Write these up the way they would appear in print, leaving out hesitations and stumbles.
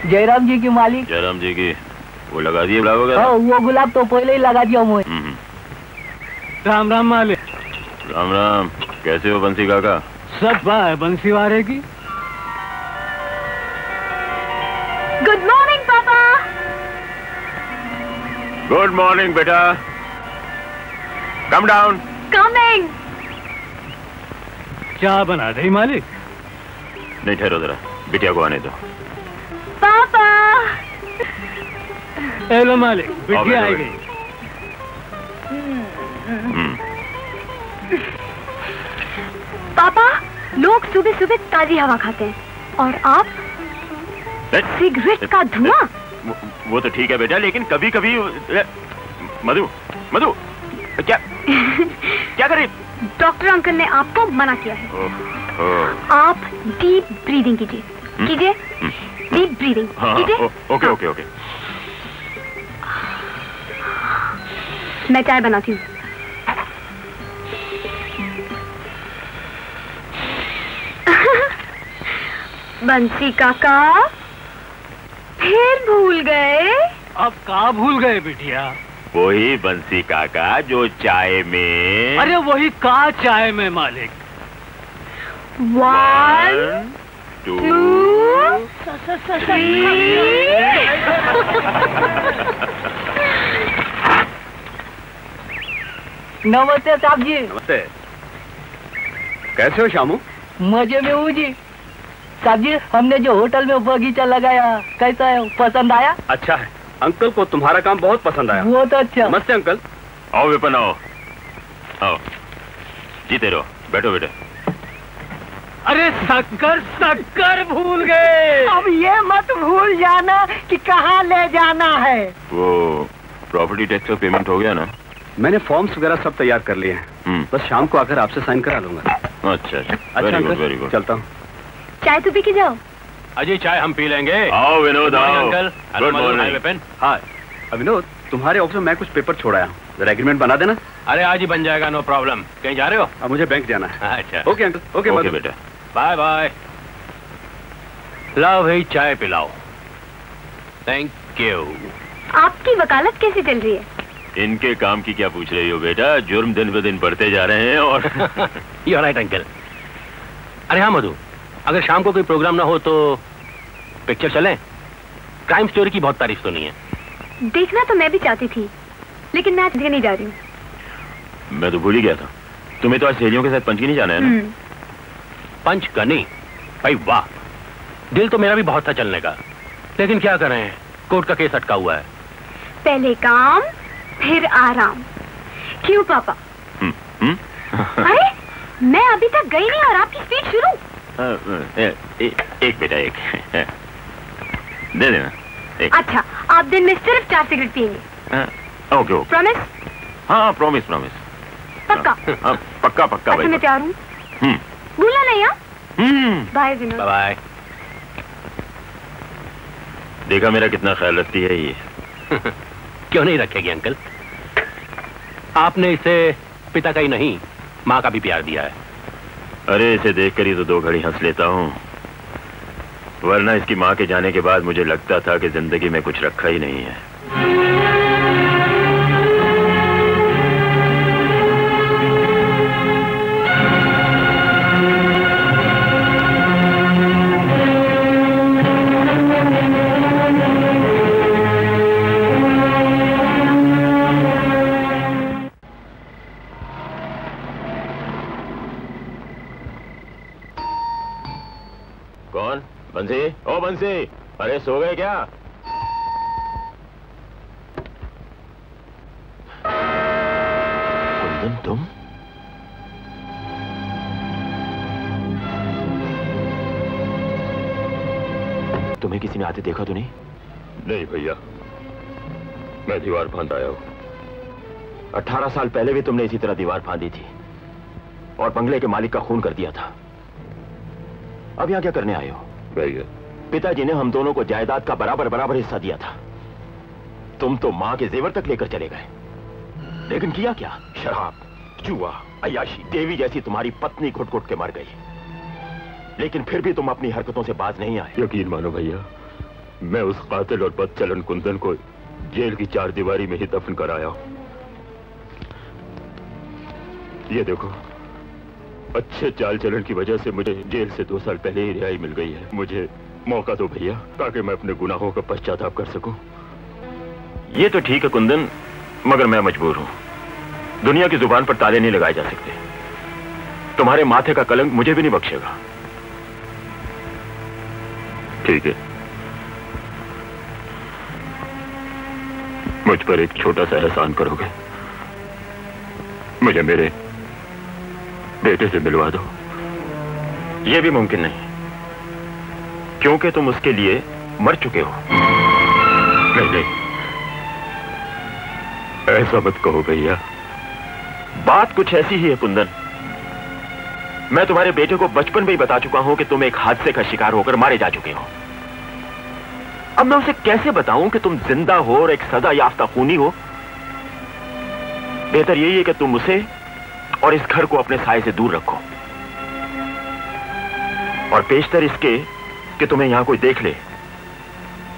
जयराम जी की मालिक। जयराम जी की वो लगा दिए गुलाब वगैरह? हाँ, वो गुलाब तो पहले ही लगा दिया मुझे। राम राम मालिक। राम राम। कैसे हो बंसी काका? सब बाय बंसी वारे की। गुड मॉर्निंग पापा। गुड मॉर्निंग बेटा। Come down. कमिंग। क्या बना रही मालिक? नहीं, ठहरो जरा, बिटिया को आने दो। पापा। हेलो मालिक, बिटिया आई गई। पापा, लोग सुबह सुबह ताजी हवा खाते हैं और आप सिगरेट का धुआं। वो तो ठीक है बेटा, लेकिन कभी कभी मधु मधु क्या क्या करे? डॉक्टर अंकल ने आपको मना किया है। आप डीप ब्रीदिंग कीजिए। कीजिए डीप ब्रीदिंग कीजिए। Okay okay okay. मैं चाय बनाती हूँ। बंसी काका फिर भूल गए? अब कहाँ भूल गए बिटिया? वही बंसी काका जो चाय में। अरे वही का चाय में मालिक। 1 2 3। नमस्ते साहब जी। नमस्ते। कैसे हो शामू? मजे में हूँ जी। साहब जी, हमने जो होटल में बगीचा लगाया कैसा है, पसंद आया? अच्छा है, अंकल को तुम्हारा काम बहुत पसंद आया। वो तो अच्छा। नमस्ते अंकल। आओ विपिन, आओ आओ, जीते रहो, बैठो बेटे। अरे शक्कर भूल गए। अब ये मत भूल जाना कि कहाँ ले जाना है। वो प्रॉपर्टी टैक्स का पेमेंट हो गया ना? मैंने फॉर्म्स वगैरह सब तैयार कर लिए हैं। बस शाम को आकर आपसे साइन करा लूंगा। अच्छा अच्छा very good uncle, very good. चलता हूँ। चाय तो पी के जाओ। अजय चाय हम पी लेंगे। आओ विनोद आओ। अंकल। Good morning Vipin. हाँ विनोद, तुम्हारे ऑफिस में मैं कुछ पेपर छोड़ आया हूँ, जरा एग्रीमेंट बना देना। अरे आज ही बन जाएगा, नो प्रॉब्लम। कहीं जा रहे हो? अब मुझे बैंक जाना है। अच्छा ओके अंकल। ओके बेटा, बाय बाय। लाओ भाई चाय पिलाओ। Thank you. आपकी वकालत कैसी चल रही है? इनके काम की क्या पूछ रही हो बेटा, जुर्म दिन ब दिन बढ़ते जा रहे हैं। और यू राइट अंकल। अरे हाँ मधु, अगर शाम को कोई प्रोग्राम ना हो तो पिक्चर चलें? क्राइम स्टोरी की बहुत तारीफ सुनी है। देखना तो मैं भी चाहती थी, लेकिन मैं आज नहीं जा रही हूँ। मैं तो भूल ही गया था, तुम्हें तो आज सहेलियों के साथ पंचगनी जाना है ना? पंचगनी? भाई वाह, दिल तो मेरा भी बहुत था चलने का, लेकिन क्या करें, कोर्ट का केस अटका हुआ है। पहले काम फिर आराम। क्यों पापा? अरे मैं अभी तक गई नहीं और आपकी स्पीड शुरू। एक बेटा एक दे देना एक। अच्छा, आप दिन में सिर्फ 4 सिगरेट पिएंगे? Okay okay. प्रॉमिस? हाँ प्रॉमिस प्रॉमिस। पक्का? पक्का पक्का। अच्छा मैं तैयार हूँ, भूलना नहीं। हाँ बाय विनोद। बाय। देखा मेरा कितना ख्याल रखती है ये। क्यों नहीं रखेगी अंकल, आपने इसे पिता का ही नहीं माँ का भी प्यार दिया है। अरे इसे देखकर ही तो 2 घड़ी हंस लेता हूँ, वरना इसकी माँ के जाने के बाद मुझे लगता था कि जिंदगी में कुछ रखा ही नहीं है। कौन? बंसी? ओ बंसी, अरे सो गए क्या? कुंदन तुम? तुम्हें किसी ने आते देखा तो नहीं? नहीं भैया, मैं दीवार फांद आया हूं। 18 साल पहले भी तुमने इसी तरह दीवार फांदी थी और बंगले के मालिक का खून कर दिया था। अब यहां क्या करने आए हो? भैया, पिताजी ने हम दोनों को जायदाद का बराबर बराबर हिस्सा दिया था। तुम तो मां के जेवर तक लेकर चले गए, लेकिन किया क्या? शराब, जुआ, अय्याशी। देवी जैसी तुम्हारी पत्नी घुट घुट के मर गई, लेकिन फिर भी तुम अपनी हरकतों से बाज नहीं आए। यकीन मानो भैया, मैं उस कातिल और बदचलन कुंदन को जेल की 4 दीवारी में ही दफन कराया हूं। ये देखो, अच्छे चाल चलन की वजह से मुझे जेल से 2 साल पहले ही रिहाई मिल गई है। मुझे मौका दो भैया, ताकि मैं अपने गुनाहों का पश्चाताप कर सकूं। ये तो ठीक है कुंदन, मगर मैं मजबूर हूं। दुनिया की जुबान पर ताले नहीं लगाए जा सकते। तुम्हारे माथे का कलंक मुझे भी नहीं बख्शेगा। ठीक है, मुझ पर एक छोटा सा एहसान करोगे? मुझे मेरे बेटे से मिलवा दो। यह भी मुमकिन नहीं, क्योंकि तुम उसके लिए मर चुके हो। नहीं नहीं, ऐसा मत कहो भैया। बात कुछ ऐसी ही है कुंदन। मैं तुम्हारे बेटे को बचपन में ही बता चुका हूं कि तुम एक हादसे का शिकार होकर मारे जा चुके हो। अब मैं उसे कैसे बताऊं कि तुम जिंदा हो और एक सजा याफ्ता खूनी हो? बेहतर यही है कि तुम उसे और इस घर को अपने साए से दूर रखो, और पेशतर इसके कि तुम्हें यहां कोई देख ले,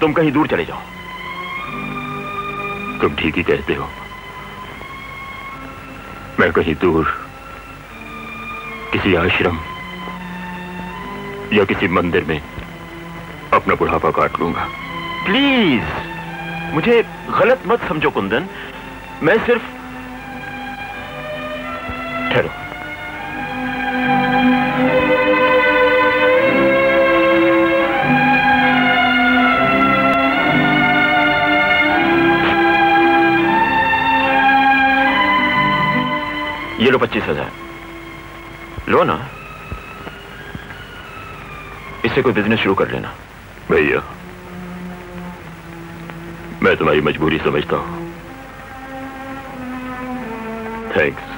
तुम कहीं दूर चले जाओ। तुम ठीक ही कहते हो। मैं कहीं दूर किसी आश्रम या किसी मंदिर में अपना बुढ़ापा काट लूंगा। प्लीज मुझे गलत मत समझो कुंदन, मैं सिर्फ ठहरो। ये लो 25,000, लो ना, इससे कोई बिजनेस शुरू कर लेना। भैया, मैं तुम्हारी मजबूरी समझता हूं। थैंक्स।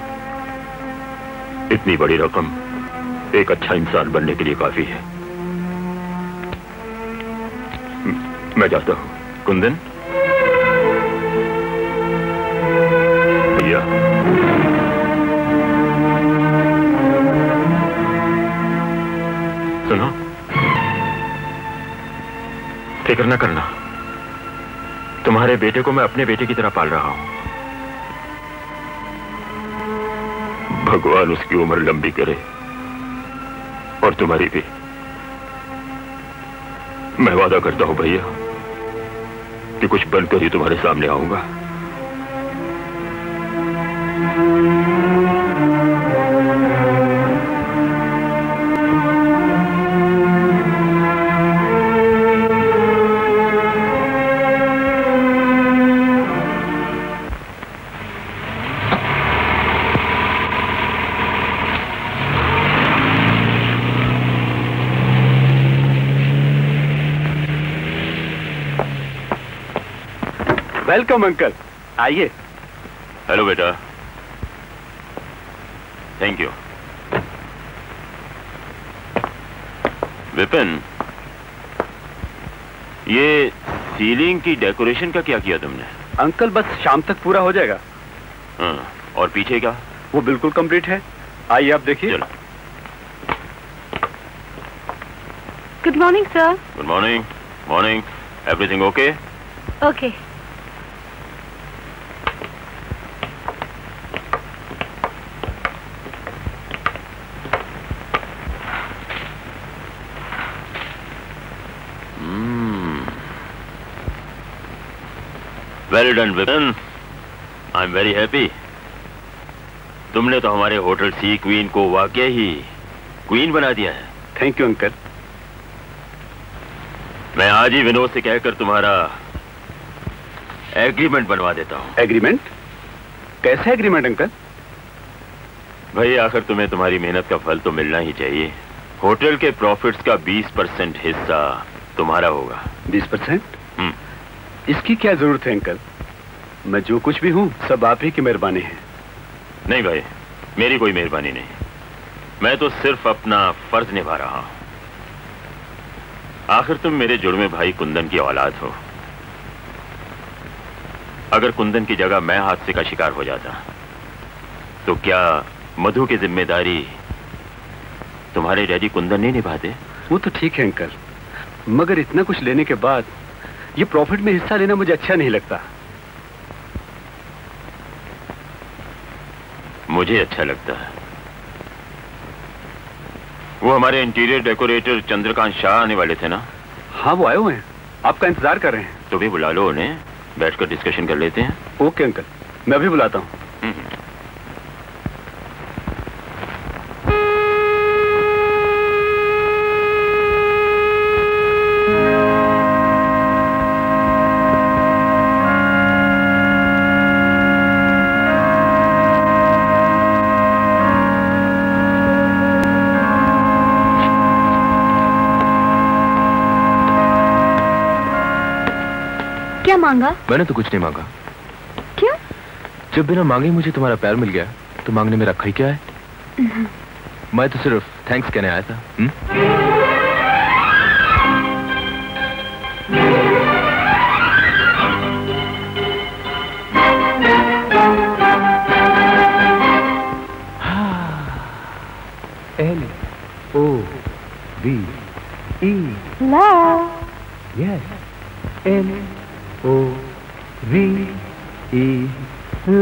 इतनी बड़ी रकम एक अच्छा इंसान बनने के लिए काफी है। मैं जाता हूं। कुंदन, भैया, सुनो, फिक्र न करना, तुम्हारे बेटे को मैं अपने बेटे की तरह पाल रहा हूं। भगवान उसकी उम्र लंबी करे, और तुम्हारी भी। मैं वादा करता हूं भैया कि कुछ बनकर ही तुम्हारे सामने आऊंगा। वेलकम अंकल, आइए। हेलो बेटा, थैंक यू। विपिन, ये सीलिंग की डेकोरेशन का क्या किया तुमने? अंकल बस शाम तक पूरा हो जाएगा। हाँ, और पीछे का? वो बिल्कुल कंप्लीट है, आइए आप देखिए। चलो। Good morning sir. Good morning. Morning. Everything okay? Okay. Well done Vipin, I am very happy. तुमने तो हमारे होटल सी क्वीन को वाकई ही क्वीन बना दिया है। Thank you uncle. मैं आज ही विनोद से कहकर तुम्हारा एग्रीमेंट बनवा देता हूं। एग्रीमेंट? कैसा एग्रीमेंट अंकल? भाई, आखिर तुम्हें तुम्हारी मेहनत का फल तो मिलना ही चाहिए। होटल के प्रॉफिट्स का 20% हिस्सा तुम्हारा होगा। 20%? इसकी क्या जरूरत है अंकल? मैं जो कुछ भी हूं सब आप ही की मेहरबानी है। नहीं भाई, मेरी कोई मेहरबानी नहीं, मैं तो सिर्फ अपना फर्ज निभा रहा हूं। आखिर तुम मेरे जुड़वे भाई कुंदन की औलाद हो। अगर कुंदन की जगह मैं हादसे का शिकार हो जाता तो क्या मधु की जिम्मेदारी तुम्हारे डैडी कुंदन नहीं निभाते? वो तो ठीक है अंकल, मगर इतना कुछ लेने के बाद ये प्रॉफिट में हिस्सा लेना मुझे अच्छा नहीं लगता। मुझे अच्छा लगता है। वो हमारे इंटीरियर डेकोरेटर चंद्रकांत शाह आने वाले थे ना? हाँ, वो आए हुए हैं, आपका इंतजार कर रहे हैं। तो भी बुला लो उन्हें, बैठकर डिस्कशन कर लेते हैं। ओके अंकल, मैं भी बुलाता हूँ। क्या मांगा? मैंने तो कुछ नहीं मांगा। क्यों? जब बिना मांगे मुझे तुम्हारा प्यार मिल गया तो मांगने में रखा ही क्या है? मैं तो सिर्फ थैंक्स कहने आया था। L-O-V-E love. Yes. L-O-V-E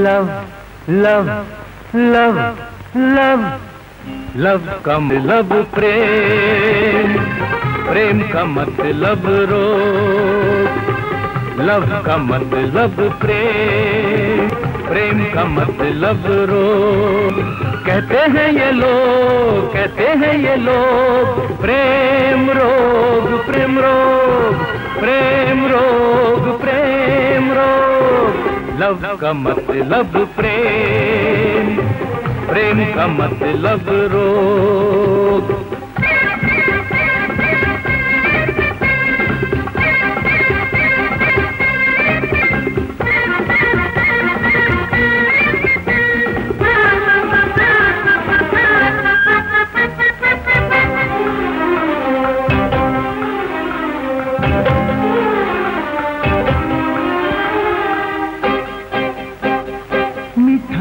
love, love, love, love. Love का मतलब प्रेम, प्रेम का मतलब रोग। लव का मतलब प्रेम, प्रेम का मतलब रोग। कहते हैं ये लोग, कहते हैं ये लोग, प्रेम रोग, प्रेम रोग, प्रेम रोग, प्रेम रोग। लव का मतलब प्रेम, प्रेम का मतलब रोग।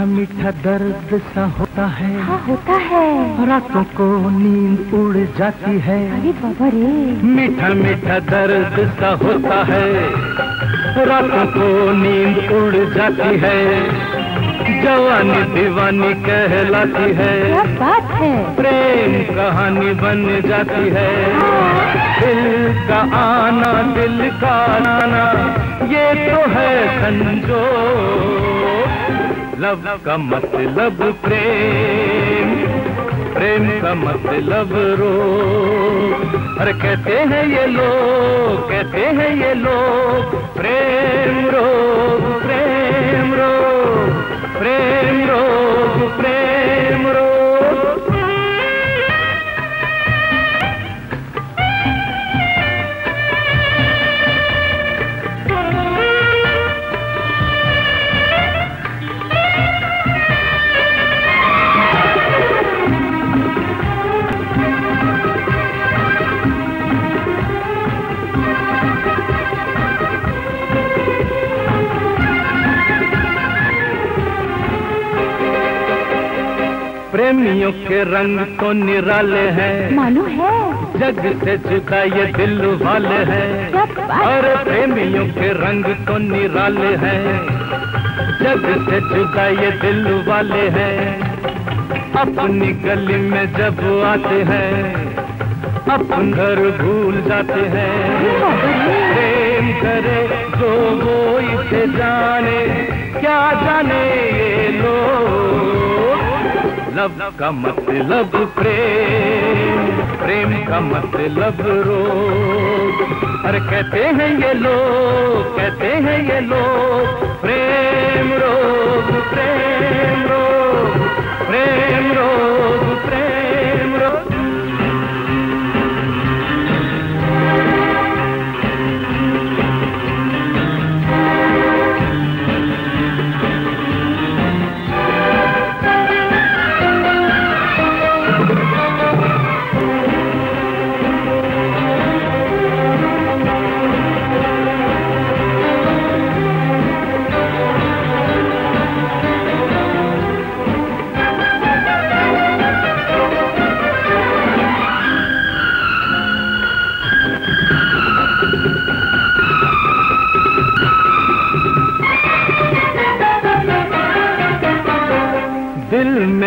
मीठा दर्द सा होता है। हाँ, होता है। रातों को नींद उड़ जाती है। अरे बाबा रे। मीठा मीठा दर्द सा होता है, रातों को नींद उड़ जाती है। जवानी दीवानी कहलाती है। क्या बात है। प्रेम कहानी बन जाती है। दिल का आना, दिल का आना, ये तो है संजोग। लव का मतलब प्रेम, प्रेम का मतलब रोग। अरे कहते हैं ये लोग, कहते हैं ये लोग, प्रेम रोग, प्रेम रोग, प्रेम रोग, प्रेम रोग। प्रेमियों के रंग तो निराले हैं, मालूम है। जग से जुदा ये दिल वाले हैं। और प्रेमियों के रंग तो निराले हैं, जग से जुदा ये दिल वाले हैं। अपनी गली में जब आते हैं, अपन घर भूल जाते हैं। प्रेम करे जो वो इसे जाने, क्या जाने ये लोग। लव का मतलब प्रेम, प्रेम का मतलब रोग। अरे कहते हैं ये लोग, कहते हैं ये लोग, प्रेम रोग, प्रेम रोग, प्रेम रोग, प्रेम रोग।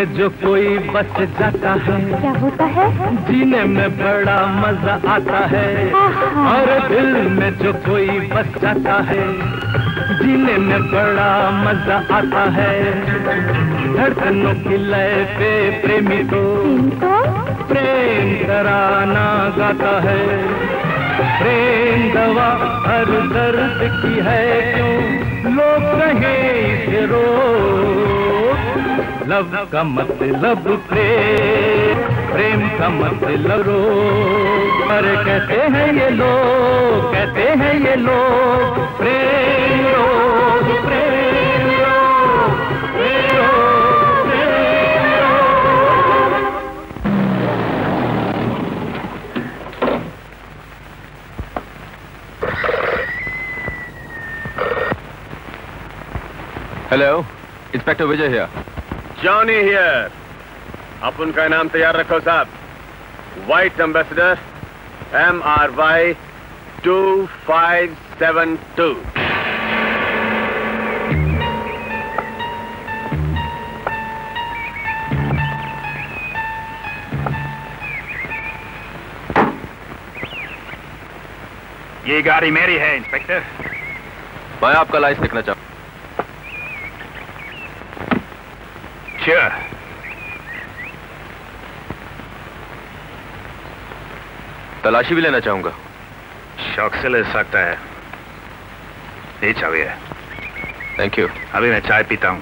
में जो कोई बस जाता है, क्या होता है? जीने में बड़ा मजा आता है। और दिल में जो कोई बस जाता है, जीने में बड़ा मजा आता है। धड़कनों की लय पे प्रेमी तो प्रेम तराना गाता है। प्रेम दवा हर दर्द की है, क्यों लोग कहे इसे रोग। लव का मतलब प्रेम, प्रेम का मतलब रोग। पर कहते हैं ये लोग, कहते हैं ये लोग, प्रेम रोग, प्रेम रोग, प्रेम रोग, प्रेम रोग। Hello, inspector Vijay here. Johnny here. आप उनका नाम तैयार रखो साहब। White ambassador MRY 2572। ये गाड़ी मेरी है इंस्पेक्टर। मैं आपका लाइसेंस देखना चाहूँ। श्योर। तलाशी भी लेना चाहूंगा। शौक से ले सकता है। ये चाबी है। Thank you. अभी मैं चाय पीता हूँ।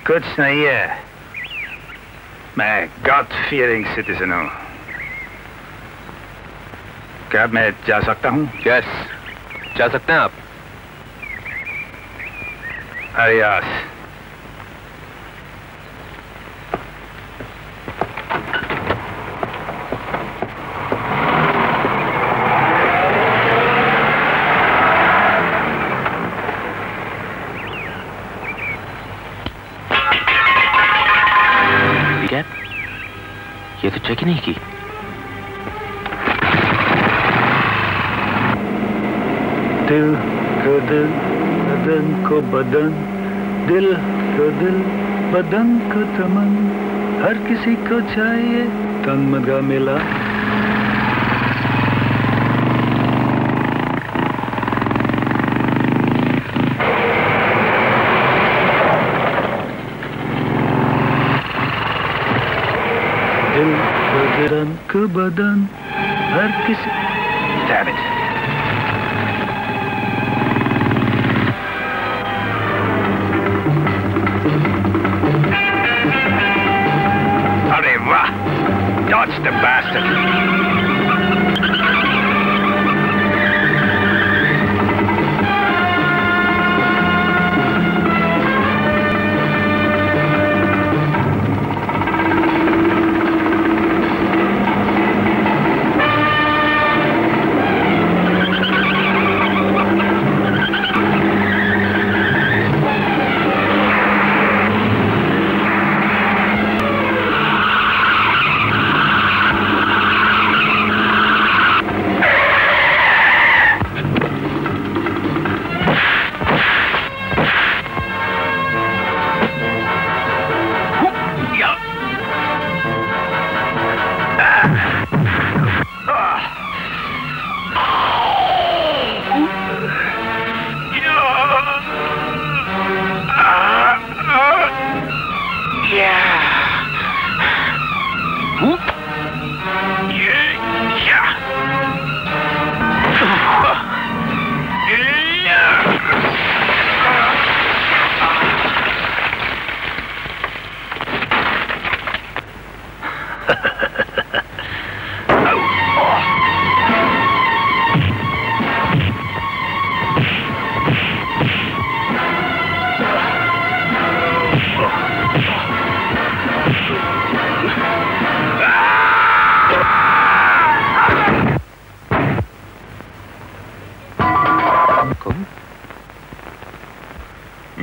कुछ नहीं है। मैं गॉड फियरिंग सिटीजन हूँ। क्या मैं जा सकता हूँ? यस, जा सकते हैं आप। Adiós। ये तो चेक ही नहीं की। दिल को दिल, बदन को बदन, दिल को दिल, बदन को तमन, हर किसी को चाहिए तन मन का मिला। बदन को बदन, हर किसी। Damn it। अरे वाह, dodge the bastard।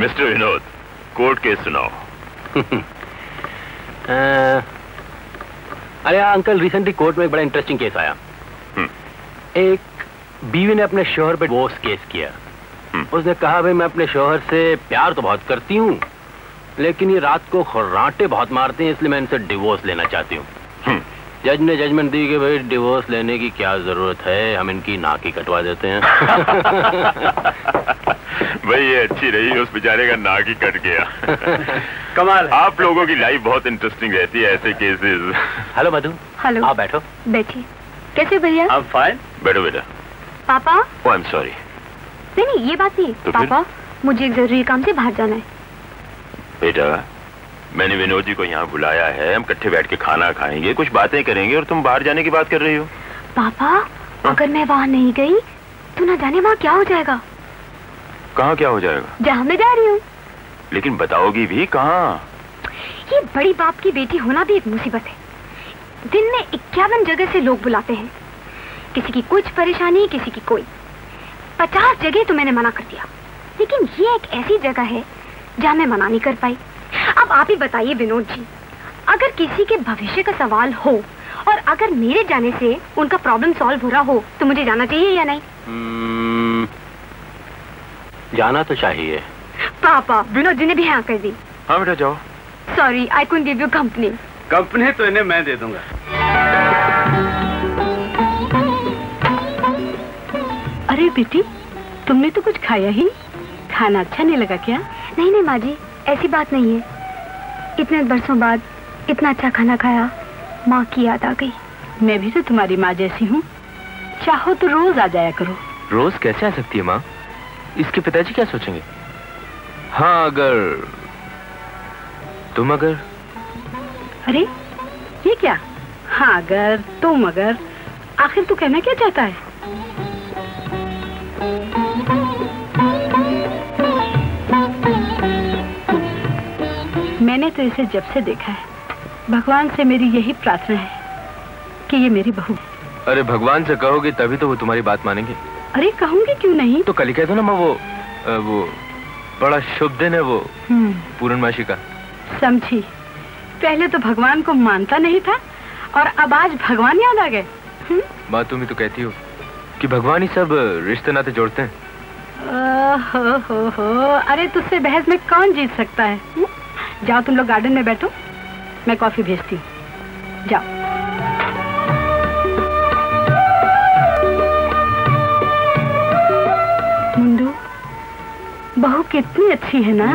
Mister Vinod, court case सुनाओ। अरे अंकल, रिसेंटली कोर्ट में एक बड़ा इंटरेस्टिंग केस आया। एक बीवी ने अपने शौहर पे डिवोर्स केस किया। उसने कहा भाई मैं अपने शौहर से प्यार तो बहुत करती हूँ, लेकिन ये रात को खर्राटे बहुत मारते हैं, इसलिए मैं इनसे डिवोर्स लेना चाहती हूँ। जज ने जजमेंट दी कि भाई डिवोर्स लेने की क्या जरूरत है, हम इनकी नाक ही कटवा देते हैं। भाई ये अच्छी रही, उस बेचारे का नाक ही कट गया। कमाल है। आप लोगों की लाइफ बहुत इंटरेस्टिंग रहती है ऐसे केसेस। हेलो मधु। हेलो। आप बैठो। बैठिए। कैसे भैया? आप फाइन। बैठो बेटा। पापा? ओह आई एम सॉरी। नहीं ये बात नहीं। तो फिर? पापा मुझे एक जरूरी काम से बाहर जाना है। बेटा मैंने विनोद जी को यहाँ बुलाया है, हम इकट्ठे बैठ के खाना खाएंगे, कुछ बातें करेंगे, और तुम बाहर जाने की बात कर रही हो। पापा अगर मैं वहाँ नहीं गई तो ना जाने वहाँ क्या हो जाएगा। कहाँ क्या हो जाएगा? जहाँ मैं जा रही हूँ। लेकिन बताओगी भी कहाँ? ये बड़ी बाप की बेटी होना भी एक मुसीबत है। दिन में 51 जगह से लोग बुलाते हैं, किसी की कुछ परेशानी, किसी की कोई। 50 जगह तो मैंने मना कर दिया, लेकिन ये एक ऐसी जगह है जहाँ मैं मना नहीं कर पाई। अब आप ही बताइए विनोद जी, अगर किसी के भविष्य का सवाल हो और अगर मेरे जाने से उनका प्रॉब्लम सॉल्व हो रहा हो तो मुझे जाना चाहिए या नहीं? जाना तो चाहिए। पापा विनोद जी ने भी हाँ कर दी। हाँ बेटा जाओ। Sorry I couldn't give you company. Company तो इन्हें मैं दे दूंगा। अरे बेटी, तुमने तो कुछ खाया ही, खाना अच्छा नहीं लगा क्या? नहीं नहीं माँ जी, ऐसी बात नहीं है। इतने बरसों बाद इतना अच्छा खाना खाया, माँ की याद आ गई। मैं भी तो तुम्हारी माँ जैसी हूँ, चाहो तो रोज आ जाया करो। रोज कैसे आ सकती है माँ? इसके पिताजी क्या सोचेंगे? हाँ अगर तुम अगर। अरे ये क्या? हाँ अगर, तुम अगर, आखिर तू कहना क्या चाहता है? मैंने तो इसे जब से देखा है, भगवान से मेरी यही प्रार्थना है कि ये मेरी बहू। अरे भगवान से कहोगे तभी तो वो तुम्हारी बात मानेंगे। अरे कहूंगी क्यों नहीं? तो कल ही कह दो ना माँ, वो बड़ा शुभ दिन है वो पूर्णमासी का। समझी। पहले तो भगवान को मानता नहीं था और अब आज भगवान याद आ गए। माँ तुम ही तो कहती हो कि भगवान ही सब रिश्ते नाते जोड़ते हैं। हो। अरे तुझसे बहस में कौन जीत सकता है? जाओ तुम लोग गार्डन में बैठो, मैं कॉफी भेजती हूँ। जाओ। मुंडू, बहू कितनी अच्छी है ना?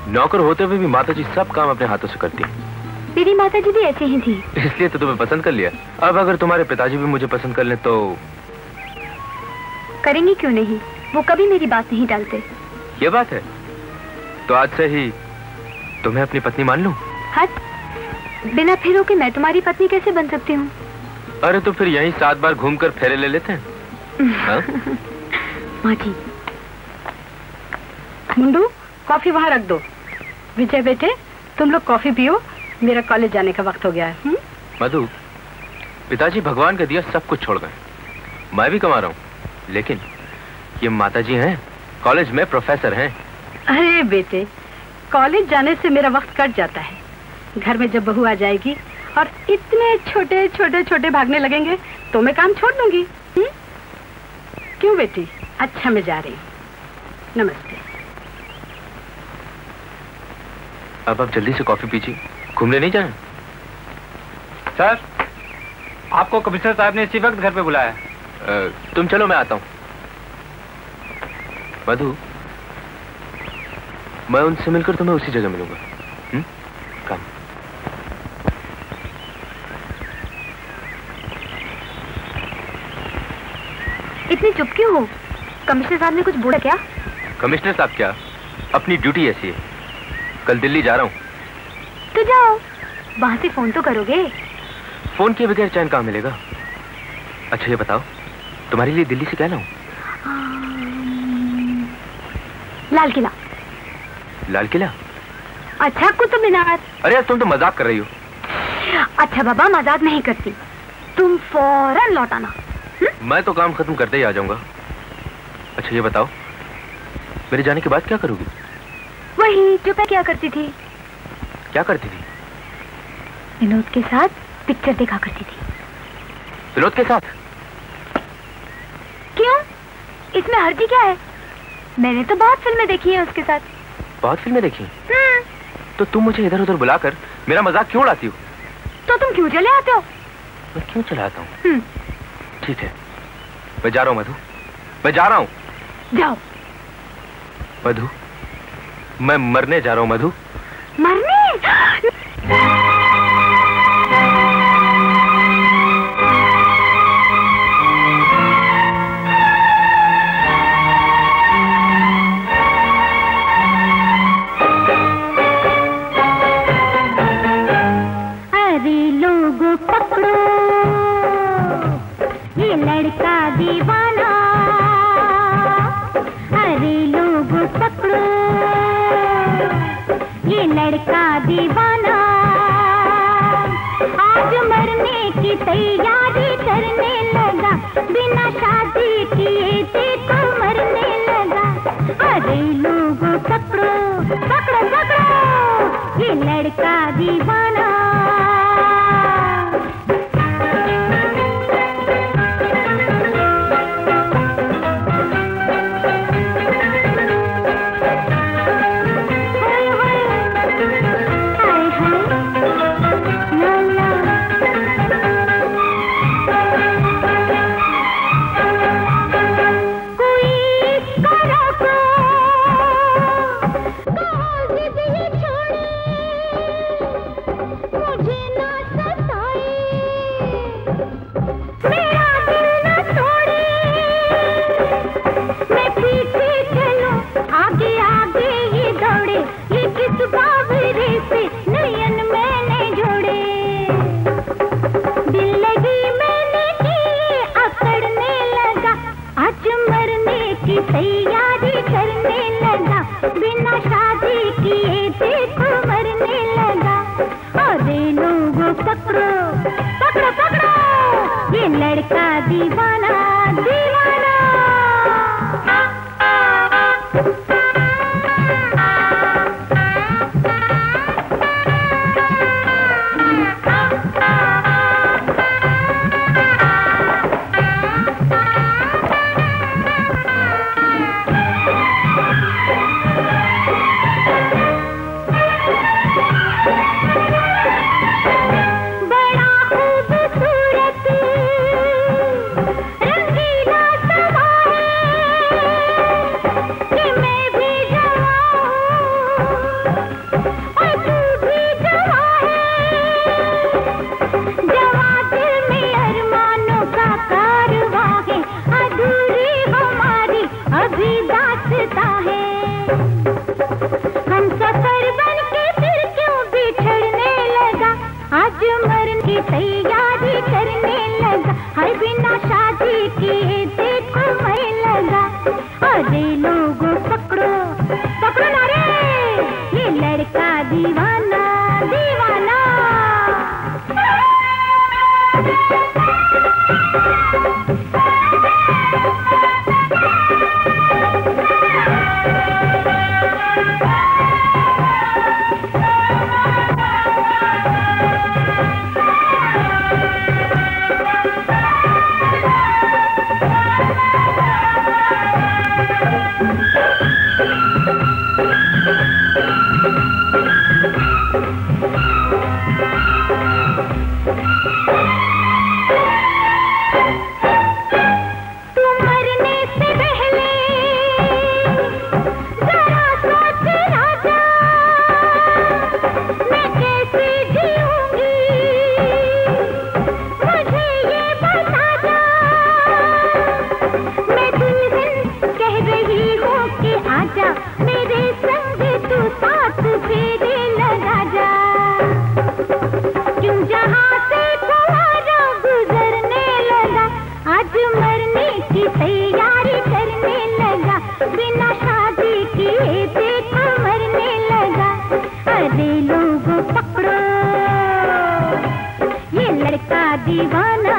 नौकर होते हुए भी माताजी सब काम अपने हाथों से करती है। मेरी माताजी भी ऐसी ही थी। इसलिए तो तुम्हें पसंद कर लिया। अब अगर तुम्हारे पिताजी भी मुझे पसंद कर ले तो? करेंगे क्यों नहीं, वो कभी मेरी बात नहीं टालते। ये बात है तो आज से ही तुम्हें अपनी पत्नी मान लूं? हट, बिना फेरों के मैं तुम्हारी पत्नी कैसे बन सकती हूँ? अरे तो फिर यहीं 7 बार घूमकर फेरे ले लेते हैं। माँ जी। मुंडू कॉफी वहाँ रख दो। विजय बेटे तुम लोग कॉफी पियो, मेरा कॉलेज जाने का वक्त हो गया है। मधु, पिताजी भगवान का दिया सब कुछ छोड़ गए, मैं भी कमा रहा हूँ, लेकिन ये माताजी हैं, कॉलेज में प्रोफेसर हैं। अरे बेटे, कॉलेज जाने से मेरा वक्त कट जाता है। घर में जब बहू आ जाएगी और इतने छोटे छोटे छोटे भागने लगेंगे तो मैं काम छोड़ दूंगी। क्यों बेटी? अच्छा मैं जा रही हूँ, नमस्ते। अब आप जल्दी से कॉफी पीजिए, घूमने नहीं जाए? सर, आपको कमिश्नर साहब ने इसी वक्त घर पे बुलाया है। तुम चलो मैं आता हूँ। मधु, मैं उनसे मिलकर तुम्हें उसी जगह मिलूंगा। कम। इतनी चुप क्यों हो? कमिश्नर साहब ने कुछ बोला क्या? कमिश्नर साहब क्या, अपनी ड्यूटी ऐसी है। कल दिल्ली जा रहा हूँ। तो जाओ, वहां से फोन तो करोगे। फोन किए बगैर चैन कहाँ मिलेगा? अच्छा ये बताओ, तुम्हारे लिए दिल्ली से क्या लाऊं? लाल किला। लाल किला? अच्छा कुतुब मीनार। अरे यार तुम तो मजाक कर रही हो। अच्छा बाबा, मजाक नहीं करती, तुम फौरन लौट आना। मैं तो काम खत्म करते ही आ जाऊंगा। अच्छा ये बताओ, मेरे जाने के बाद क्या करोगी? वही जो मैं क्या करती थी। क्या करती थी? विनोद के साथ पिक्चर देखा करती थी। विनोद के साथ? क्यों? इसमें हर्जी क्या है? मैंने तो बहुत फिल्में देखी हैं उसके साथ। बहुत फिल्में देखी? तो तुम मुझे इधर उधर बुलाकर मेरा मजाक क्यों उड़ाती हो? तो तुम क्यों चले आते हो? मैं क्यों चला आता हूँ? ठीक है, मैं जा रहा हूँ मधु, मैं जा रहा हूँ। जाओ। मधु, मैं मरने जा रहा हूँ मधु। मरने? अरे लोगों पकड़ो ये लड़का दीवाना, अरे लोगों पकड़ो ये लड़का दीवाना, आज मरने की तैयारी करने लगा, बिना शादी किए देखो मरने लगा। अरे लोगों पकड़ो पकड़ो पकड़ो ये लड़का दीवाना। दीवाना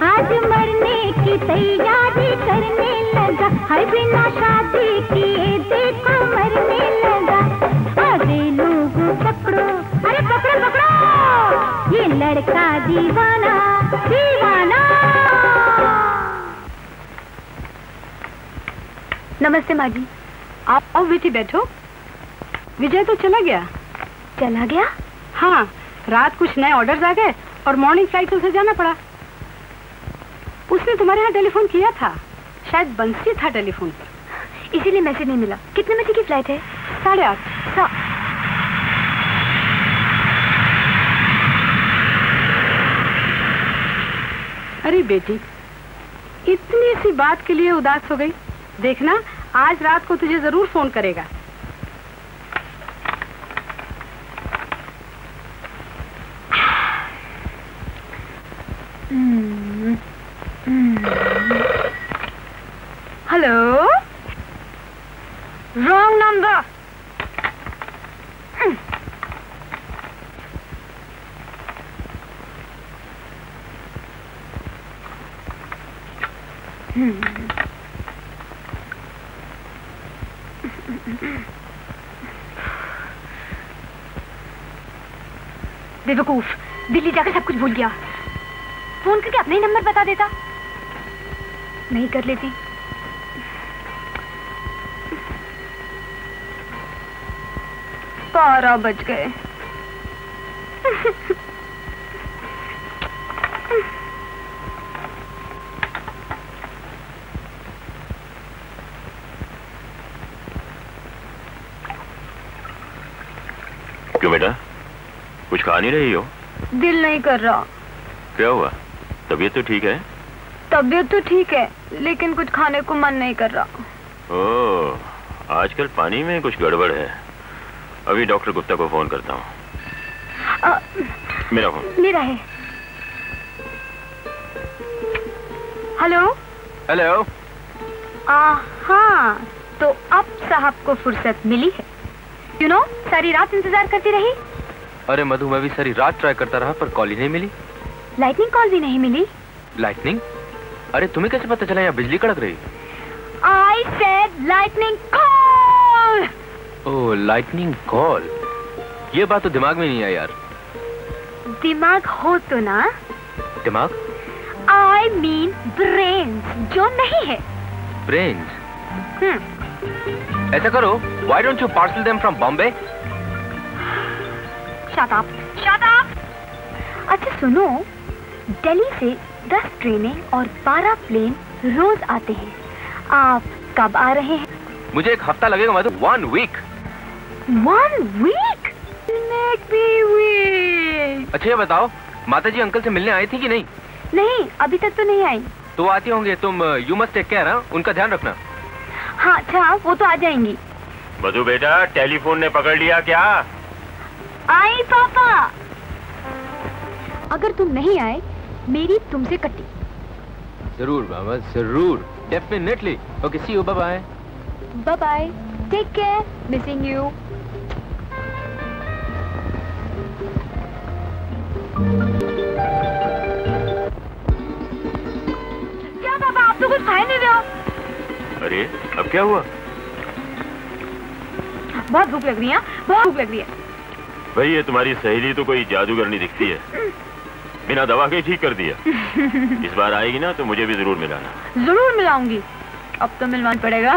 आज मरने की तैयारी करने लगा, है बिना शादी किए देखो नमस्ते माँ जी। आप आओ बेटी, बैठो। विजय तो चला गया। चला गया? हाँ, रात कुछ नए ऑर्डर्स आ गए और मॉर्निंग फ्लाइट से उसे जाना पड़ा। उसने तुम्हारे यहाँ टेलीफोन किया था, शायद बंसी था टेलीफोन पर, इसीलिए मैसेज नहीं मिला। कितने बजे की फ्लाइट है? 8:30। अरे बेटी, इतनी सी बात के लिए उदास हो गई। देखना, आज रात को तुझे जरूर फोन करेगा। Hello, wrong number. बेवकूफ, दिल्ली जाकर सब कुछ भूल गया। फोन करके अपना ही नंबर बता देता। नहीं कर लेती। 12 बज गए। क्यों बेटा, कुछ खा नहीं रही हो? दिल नहीं कर रहा। क्या हुआ? तबीयत तो ठीक है? तबीयत तो ठीक है, लेकिन कुछ खाने को मन नहीं कर रहा। ओह, आजकल पानी में कुछ गड़बड़ है। अभी डॉक्टर गुप्ता को फोन करता हूँ। मेरा फोन। मेरा है। हेलो। हेलो। हाँ, तो अब साहब को फुर्सत मिली है। यू नो, सारी रात इंतजार करती रही। अरे मधु, मैं भी सारी रात ट्राई करता रहा पर कॉल ही नहीं मिली। लाइटनिंग कॉल भी नहीं मिली। लाइटनिंग? अरे तुम्हें कैसे पता चला यहाँ बिजली कड़क रही? I said lightning call. Oh, lightning call. ये बात तो दिमाग में नहीं आई यार। दिमाग हो तो ना। दिमाग? I mean brains, जो नहीं है। ब्रेन्स? ऐसा करो, why don't you parcel them from Bombay? Shut up. Shut up. अच्छा सुनो, दिल्ली से 10 ट्रेनें और 12 प्लेन रोज आते हैं। आप कब आ रहे हैं? मुझे 1 हफ्ता लगेगा मधु। 1 week। 1 week? Make me weak. अच्छा ये बताओ, माताजी अंकल से मिलने आई थी कि नहीं? नहीं, अभी तक तो नहीं आई। तो वो आती होंगे, तुम यू मस्ट टेक केयर, उनका ध्यान रखना। हाँ अच्छा, वो तो आ जाएंगी। मधु बेटा, टेलीफोन ने पकड़ लिया क्या? आई पापा। अगर तुम नहीं आए, मेरी तुमसे कटी। जरूर मामा, जरूर, definitely. Okay, see you, bye bye. Bye bye, take care, missing you. क्या पापा, आप तो कुछ खाए नहीं रहे हो? अरे अब क्या हुआ? बहुत भूख लग रही है, बहुत भूख लग रही है। भाई ये तुम्हारी सहेली तो कोई जादूगरनी दिखती है, बिना दवा के ठीक कर दिया। इस बार आएगी ना तो मुझे भी जरूर मिलाना। जरूर मिलाऊंगी, अब तो मिलवाना पड़ेगा।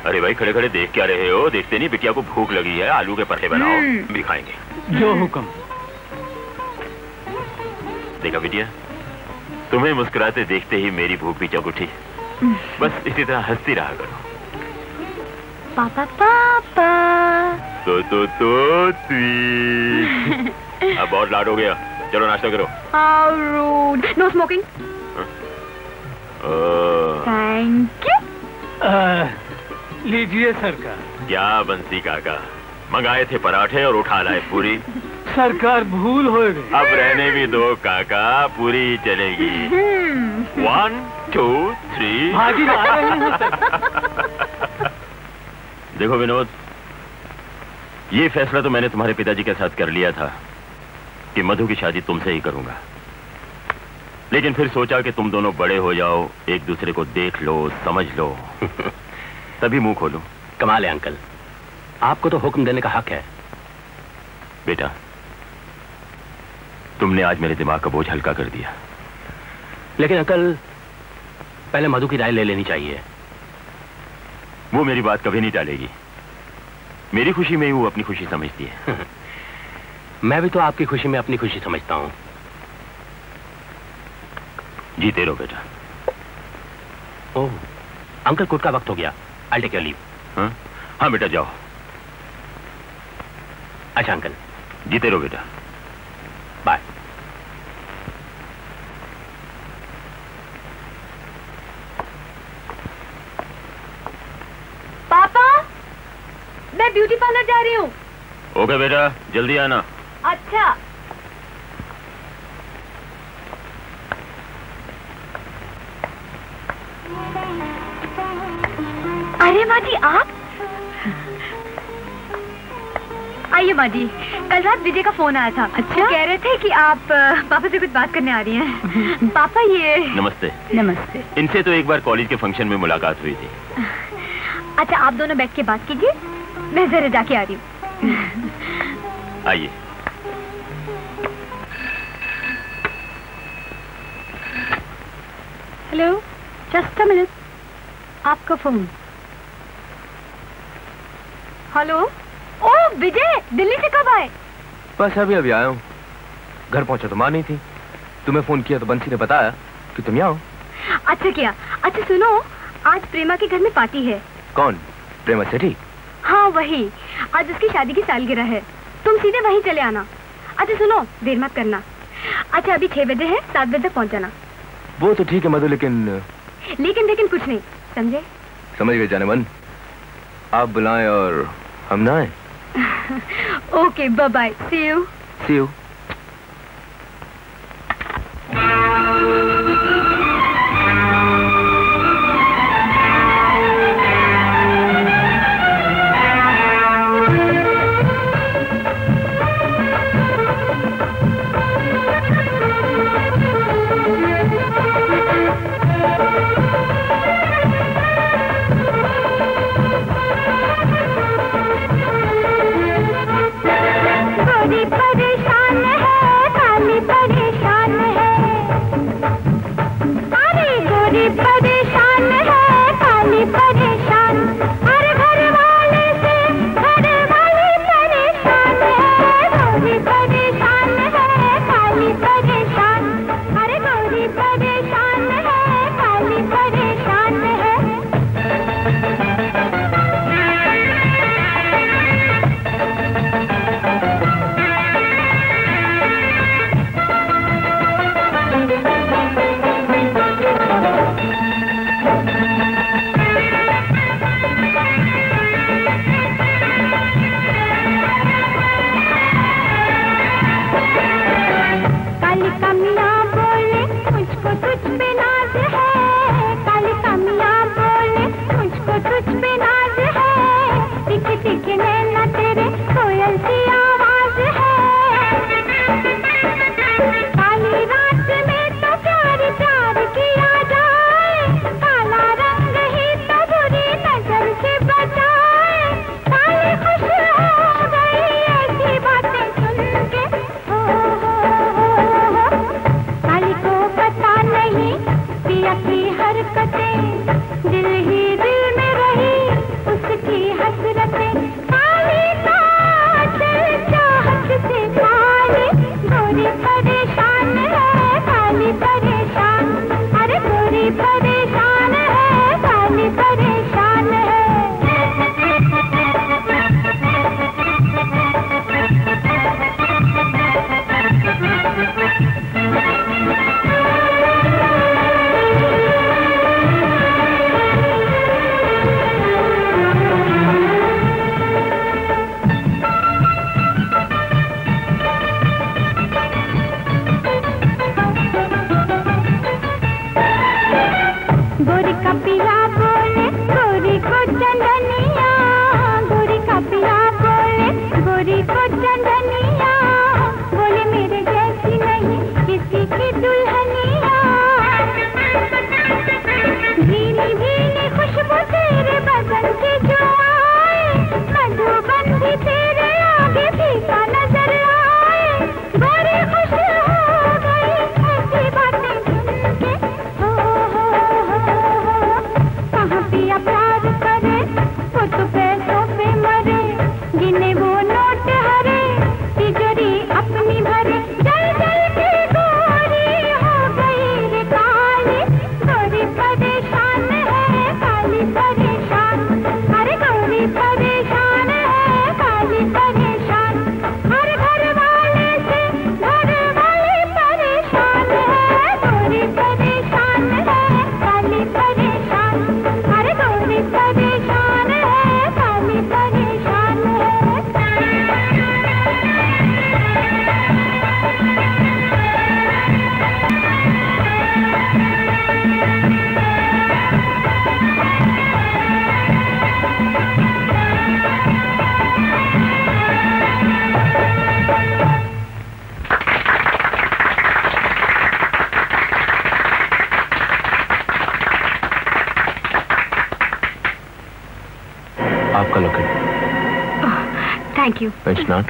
अरे भाई खड़े खड़े देख क्या रहे हो? देखते नहीं बिटिया को भूख लगी है, आलू के पराठे बनाओ, भी खाएंगे। जो हुक्म। देखा बिटिया, तुम्हें मुस्कुराते देखते ही मेरी भूख भी जग उठी। बस इसी तरह हंसती रहा करो। पापा पापा। तो अब बहुत लाड हो गया, चलो नाश्ता करो। How rude. No smoking. Thank you. लीजिए सरकार। क्या बंसी काका, मंगाए थे पराठे और उठा लाए पूरी। सरकार भूल हो गई। अब रहने भी दो काका, पूरी ही चलेगी। 1 2 3 भाजी ला रहे हैं सर। देखो विनोद, ये फैसला तो मैंने तुम्हारे पिताजी के साथ कर लिया था कि मधु की शादी तुमसे ही करूंगा। लेकिन फिर सोचा कि तुम दोनों बड़े हो जाओ, एक दूसरे को देख लो, समझ लो, तभी मुंह खोलो। कमाल है अंकल, आपको तो हुक्म देने का हक है। बेटा, तुमने आज मेरे दिमाग का बोझ हल्का कर दिया। लेकिन अंकल, पहले मधु की राय ले लेनी चाहिए। वो मेरी बात कभी नहीं टालेगी। मेरी खुशी में ही वो अपनी खुशी समझती है। मैं भी तो आपकी खुशी में अपनी खुशी समझता हूं। जीते रहो बेटा। ओह, अंकल कोर्ट का वक्त हो गया। I'll take your leave. हाँ बेटा जाओ। अच्छा अंकल। जीते रहो बेटा। बाय। पापा, मैं ब्यूटी पार्लर जा रही हूँ। ओके बेटा, जल्दी आना। अच्छा। अरे माँ जी, आप? आइए माँ जी, कल रात विजय का फोन आया था। अच्छा? वो कह रहे थे कि आप पापा से कुछ बात करने आ रही हैं। पापा ये। नमस्ते। नमस्ते। इनसे तो एक बार कॉलेज के फंक्शन में मुलाकात हुई थी। अच्छा, आप दोनों बैठ के बात कीजिए, मैं जरा जाके आ रही हूँ। आइए। हेलो, जस्ट अ मिनट, आपका फोन। हेलो। ओह विजय, दिल्ली से कब आए? बस अभी अभी आया हूँ। घर पहुंचा तो माँ नहीं थी। तुम्हें फोन किया तो बंसी ने बताया कि तुम यहाँ हो। अच्छा किया। अच्छा सुनो, आज प्रेमा के घर में पार्टी है। कौन? प्रेमा सेठी? हाँ वही, आज उसकी शादी की सालगिरह है। तुम सीधे वहीं चले आना। अच्छा सुनो, देर मत करना। अच्छा अभी 6 बजे है, 7 बजे तक पहुँच जाना। वो तो ठीक है मधु, लेकिन लेकिन कुछ नहीं, समझे? समझ गए जाने मन। आप बुलाएं और हम ना आए। Okay, bye bye, see you. See you. Thank you. It's not.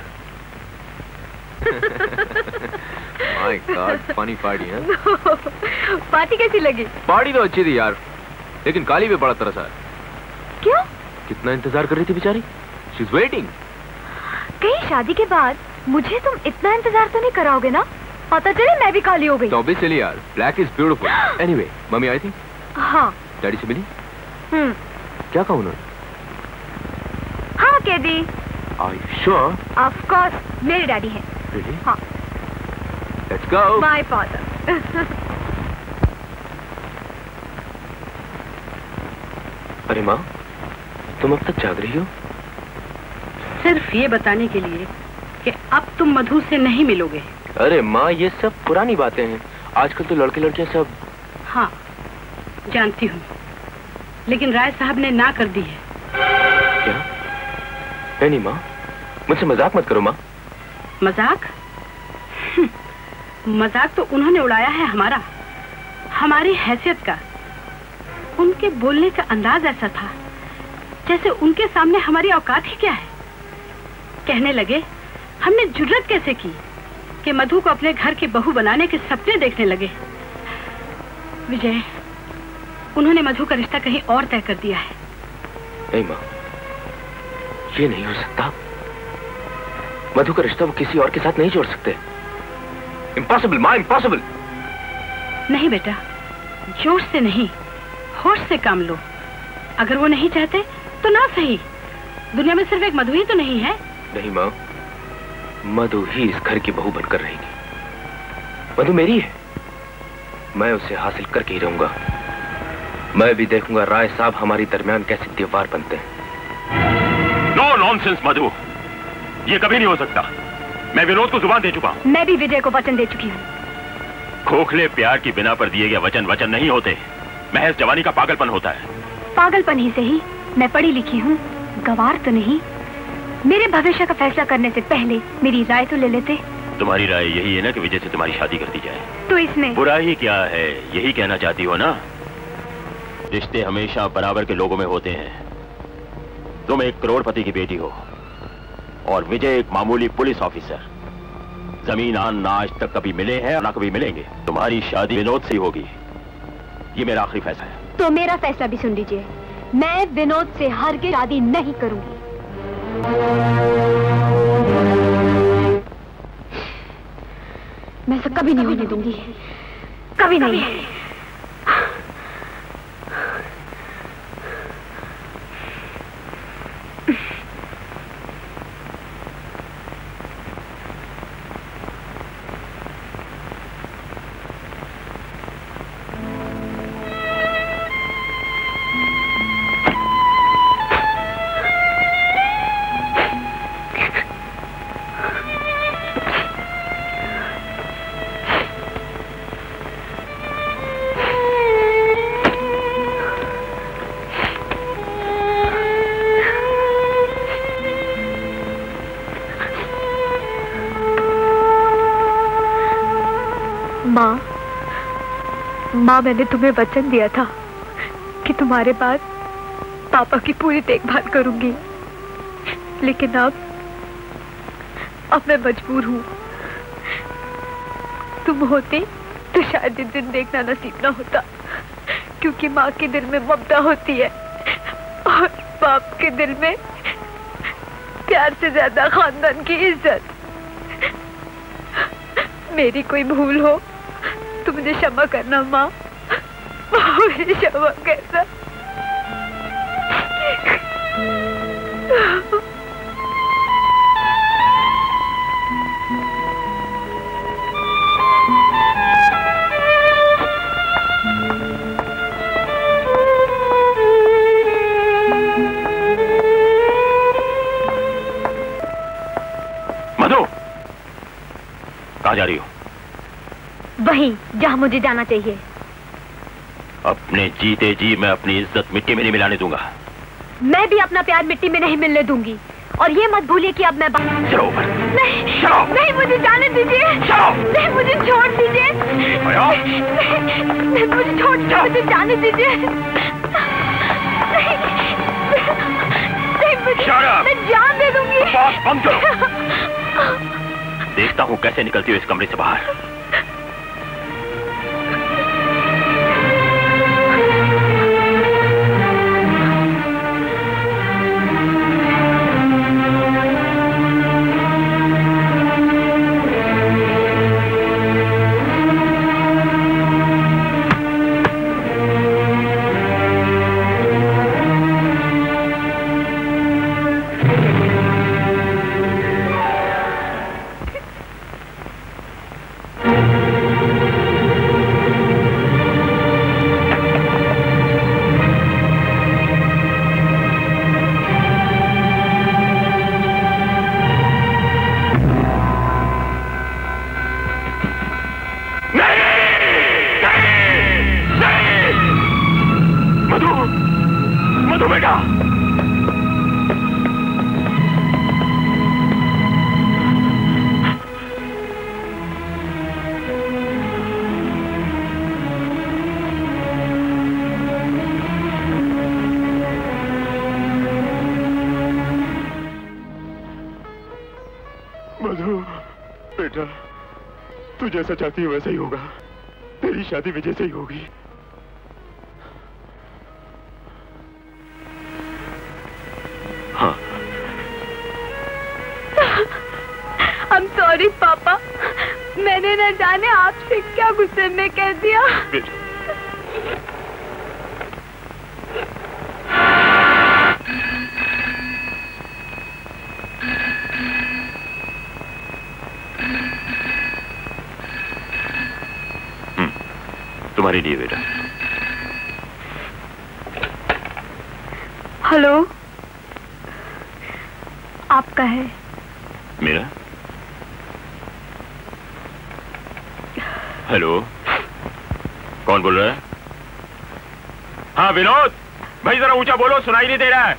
My god, funny party है। पार्टी कैसी लगी? पार्टी तो अच्छी थी यार, लेकिन काली भी बड़ा तरस है। क्यों? कितना इंतजार कर रही थी बेचारी। She is waiting. कहीं शादी के बाद मुझे तुम इतना इंतजार तो नहीं कराओगे ना? पता चले मैं भी काली हो गई। तो ऑब्वियसली यार, black is beautiful. Anyway, mummy आई थी? हाँ। डैडी से मिली? क्या कहा उन्होंने? हाँ कह दी। Are you sure? Of course, मेरे डैडी हैं। Really? हाँ। Let's go. My father. अरे माँ, तुम अब तक जाग रही हो? सिर्फ ये बताने के लिए कि अब तुम मधु से नहीं मिलोगे। अरे माँ, ये सब पुरानी बातें हैं। आजकल तो लड़के लड़कियां सब। हाँ, जानती हूँ, लेकिन राय साहब ने ना कर दी है। क्या? नहीं माँ, मुझसे मजाक मत करो माँ। मजाक? मजाक तो उन्होंने उड़ाया है हमारा, हमारी हैसियत का। उनके बोलने का अंदाज ऐसा था जैसे उनके सामने हमारी औकात ही क्या है। कहने लगे हमने जुर्रत कैसे की कि मधु को अपने घर की बहू बनाने के सपने देखने लगे। विजय, उन्होंने मधु का रिश्ता कहीं और तय कर दिया है। नहीं माँ, ये नहीं हो सकता। मधु का रिश्ता वो किसी और के साथ नहीं जोड़ सकते। इम्पॉसिबल माँ, इम्पॉसिबल। नहीं बेटा, जोश से नहीं, होश से काम लो। अगर वो नहीं चाहते तो ना सही। दुनिया में सिर्फ एक मधु ही तो नहीं है। नहीं माँ, मधु ही इस घर की बहू बनकर रहेगी। मधु मेरी है, मैं उसे हासिल करके ही रहूंगा। मैं भी देखूंगा राय साहब हमारी दरमियान कैसे दीवार बनते हैं। नो नॉनसेंस मधु, ये कभी नहीं हो सकता। मैं विनोद को जुबान दे चुका हूं। मैं भी विजय को वचन दे चुकी हूँ। खोखले प्यार की बिना पर दिए गए वचन वचन नहीं होते, महज जवानी का पागलपन होता है। पागलपन ही सही, मैं पढ़ी लिखी हूँ, गवार तो नहीं। मेरे भविष्य का फैसला करने से पहले मेरी राय तो ले लेते। तुम्हारी राय यही है ना कि विजय से तुम्हारी शादी कर दी जाए? तो इसमें बुरा ही क्या है, यही कहना चाहती हो ना? रिश्ते हमेशा बराबर के लोगों में होते हैं। तुम एक करोड़पति की बेटी हो और विजय एक मामूली पुलिस ऑफिसर। जमीन आन ना आज तक कभी मिले हैं और ना कभी मिलेंगे। तुम्हारी शादी विनोद से ही होगी, ये मेरा आखिरी फैसला है। तो मेरा फैसला भी सुन लीजिए, मैं विनोद से हरगिज़ शादी नहीं करूंगी। मैं इसे कभी नहीं होने दूंगी, कभी नहीं। माँ, मैंने तुम्हें वचन दिया था कि तुम्हारे बाद पापा की पूरी देखभाल करूंगी, लेकिन अब मैं मजबूर हूँ। तुम होते तो शायद इस दिन देखना नसीब ना होता, क्योंकि माँ के दिल में ममता होती है और बाप के दिल में प्यार से ज्यादा खानदान की इज्जत। मेरी कोई भूल हो तो मुझे क्षमा करना माँ, मुझे क्षमा करना। मधु, कहाँ जा रही हो? वहीं जहाँ मुझे जाना चाहिए। अपने जीते जी मैं अपनी इज्जत मिट्टी में नहीं मिलाने दूंगा। मैं भी अपना प्यार मिट्टी में नहीं मिलने दूंगी, और ये मत भूलिए कि अब मैं चलो ऊपर। नहीं, मुझे जाने दीजिए। नहीं, मुझे छोड़ दीजिए। नहीं, मुझे छोड़ दीजिए, मुझे जाने दीजिए। नहीं, मैं जान दे दूंगी। बकवास बंद करो। देखता हूं कैसे निकलती हो इस कमरे से बाहर। बेटा, तू जैसा चाहती है वैसा ही होगा। तेरी शादी भी जैसे ही होगी। हाँ। I'm sorry पापा, मैंने न जाने आपसे क्या गुस्से में कह दिया। तुम्हारे लिए बेटा। हेलो, आपका है? मेरा? हेलो, कौन बोल रहा है? हाँ विनोद भाई, जरा ऊंचा बोलो, सुनाई नहीं दे रहा है।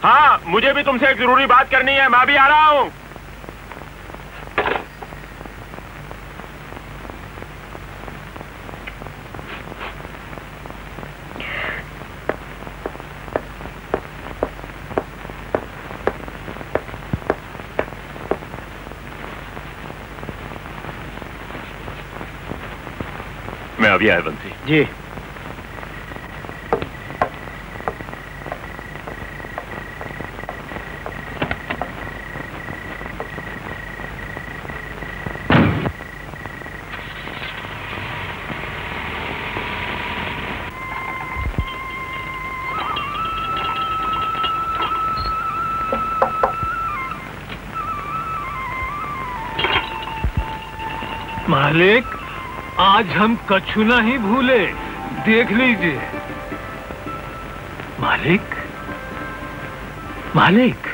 हाँ, मुझे भी तुमसे एक जरूरी बात करनी है, मैं भी आ रहा हूं। मैं अभी आया बंसी जी। मालिक, आज हम कछु नहीं भूले, देख लीजिए। मालिक, मालिक,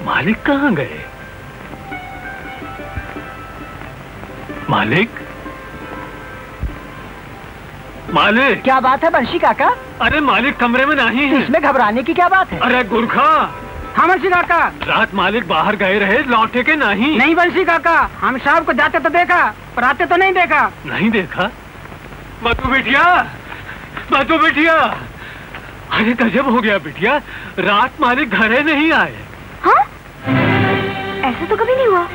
मालिक कहाँ गए? मालिक, मालिक। क्या बात है बंशी काका? अरे मालिक कमरे में नहीं है। इसमें घबराने की क्या बात है? अरे गुरखा। हाँ बंशी काका। रात मालिक बाहर गए रहे, लौटे के नहीं। नहीं बंशी काका, हम शाम को जाते तो देखा पर आते तो नहीं देखा। नहीं देखा? मधु बिटिया, मधु बिटिया, अरे गजब हो गया बिटिया, रात मालिक घरे नहीं आए। हाँ? ऐसा तो कभी नहीं हुआ।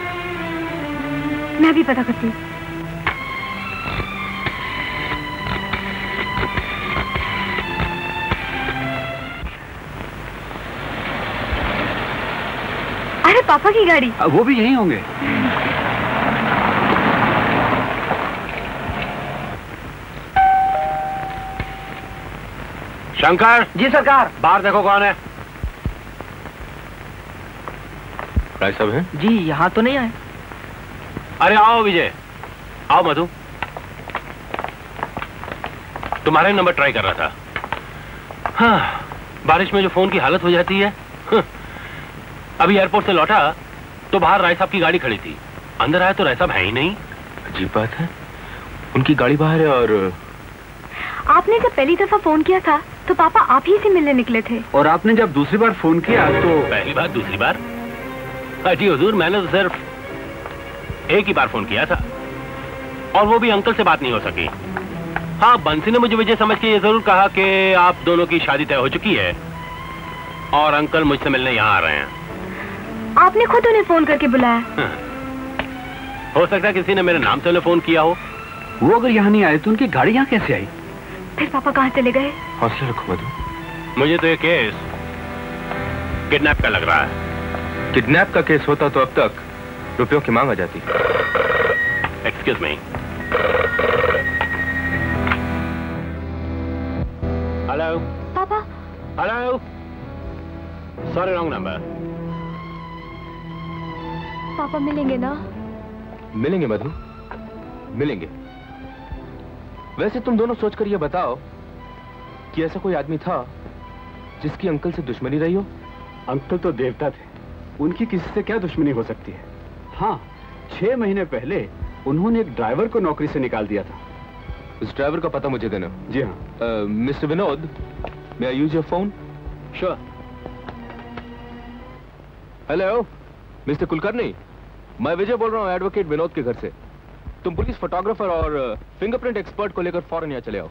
मैं भी पता करती हूँ। अरे पापा की गाड़ी। वो भी यहीं होंगे। शंकर। जी सरकार। बाहर देखो कौन है। राय साहब हैं? जी यहाँ तो नहीं आए। अरे आओ विजय, आओ मधु। तुम्हारे नंबर ट्राई कर रहा था। हाँ, बारिश में जो फोन की हालत हो जाती है। अभी एयरपोर्ट से लौटा तो बाहर राय साहब की गाड़ी खड़ी थी, अंदर आया तो राय साहब है ही नहीं। अजीब बात है, उनकी गाड़ी बाहर है। और आपने जब पहली दफा फोन किया था तो पापा आप ही से मिलने निकले थे। और आपने जब दूसरी बार फोन किया तो? पहली बार दूसरी बार? जी हुजूर, मैंने तो सिर्फ एक ही बार फोन किया था, और वो भी अंकल से बात नहीं हो सकी। हाँ, बंसी ने मुझे विजय समझ के ये जरूर कहा कि आप दोनों की शादी तय हो चुकी है और अंकल मुझसे मिलने यहाँ आ रहे हैं। आपने खुद उन्हें फोन करके बुलाया। हो सकता है किसी ने मेरे नाम से उन्हें फोन किया हो। वो अगर यहाँ नहीं आए तो उनकी गाड़ी यहाँ कैसे आई? फिर पापा कहाँ चले गए? हौसला रखो मधु। मुझे तो ये केस किडनैप का लग रहा है। किडनैप का केस होता तो अब तक रुपयों की मांग आ जाती। Excuse me. हेलो पापा। Hello, sorry wrong number. पापा मिलेंगे ना? मिलेंगे मधु, मिलेंगे। वैसे तुम दोनों सोचकर ये बताओ कि ऐसा कोई आदमी था जिसकी अंकल से दुश्मनी रही हो? अंकल तो देवता थे, उनकी किसी से क्या दुश्मनी हो सकती है। हाँ, 6 महीने पहले उन्होंने एक ड्राइवर को नौकरी से निकाल दिया था। उस ड्राइवर का पता मुझे देना। जी हाँ। Mister Vinod, may I use your phone? Sure. Hello mister Kulkarni, मैं विजय बोल रहा हूँ एडवोकेट विनोद के घर से। तुम पुलिस फोटोग्राफर और फिंगरप्रिंट एक्सपर्ट को लेकर फौरन यहाँ चले आओ,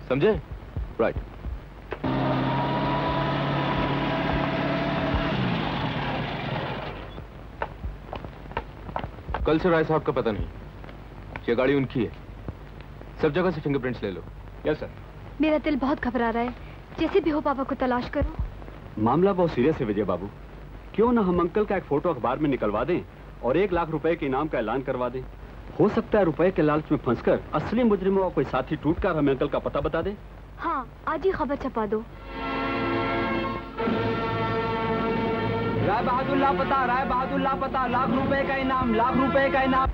समझे? राइट। कल से राय साहब का पता नहीं, ये गाड़ी उनकी है। सब जगह से फिंगरप्रिंट्स ले लो। Yes sir. मेरा दिल बहुत घबरा रहा है, जैसे भी हो पापा को तलाश करो। मामला बहुत सीरियस है विजय बाबू। क्यों ना हम अंकल का एक फोटो अखबार में निकलवा दें और 1 लाख रुपए के इनाम का ऐलान करवा दें। हो सकता है रुपए के लालच में फंसकर असली मुजरिमों का कोई साथी टूटकर हमें अंकल का पता बता दे। हाँ, आज ही खबर छपा दो। राय बहादुर लापता, राय बहादुर लापता, लाख रुपए का इनाम, लाख रुपए का इनाम।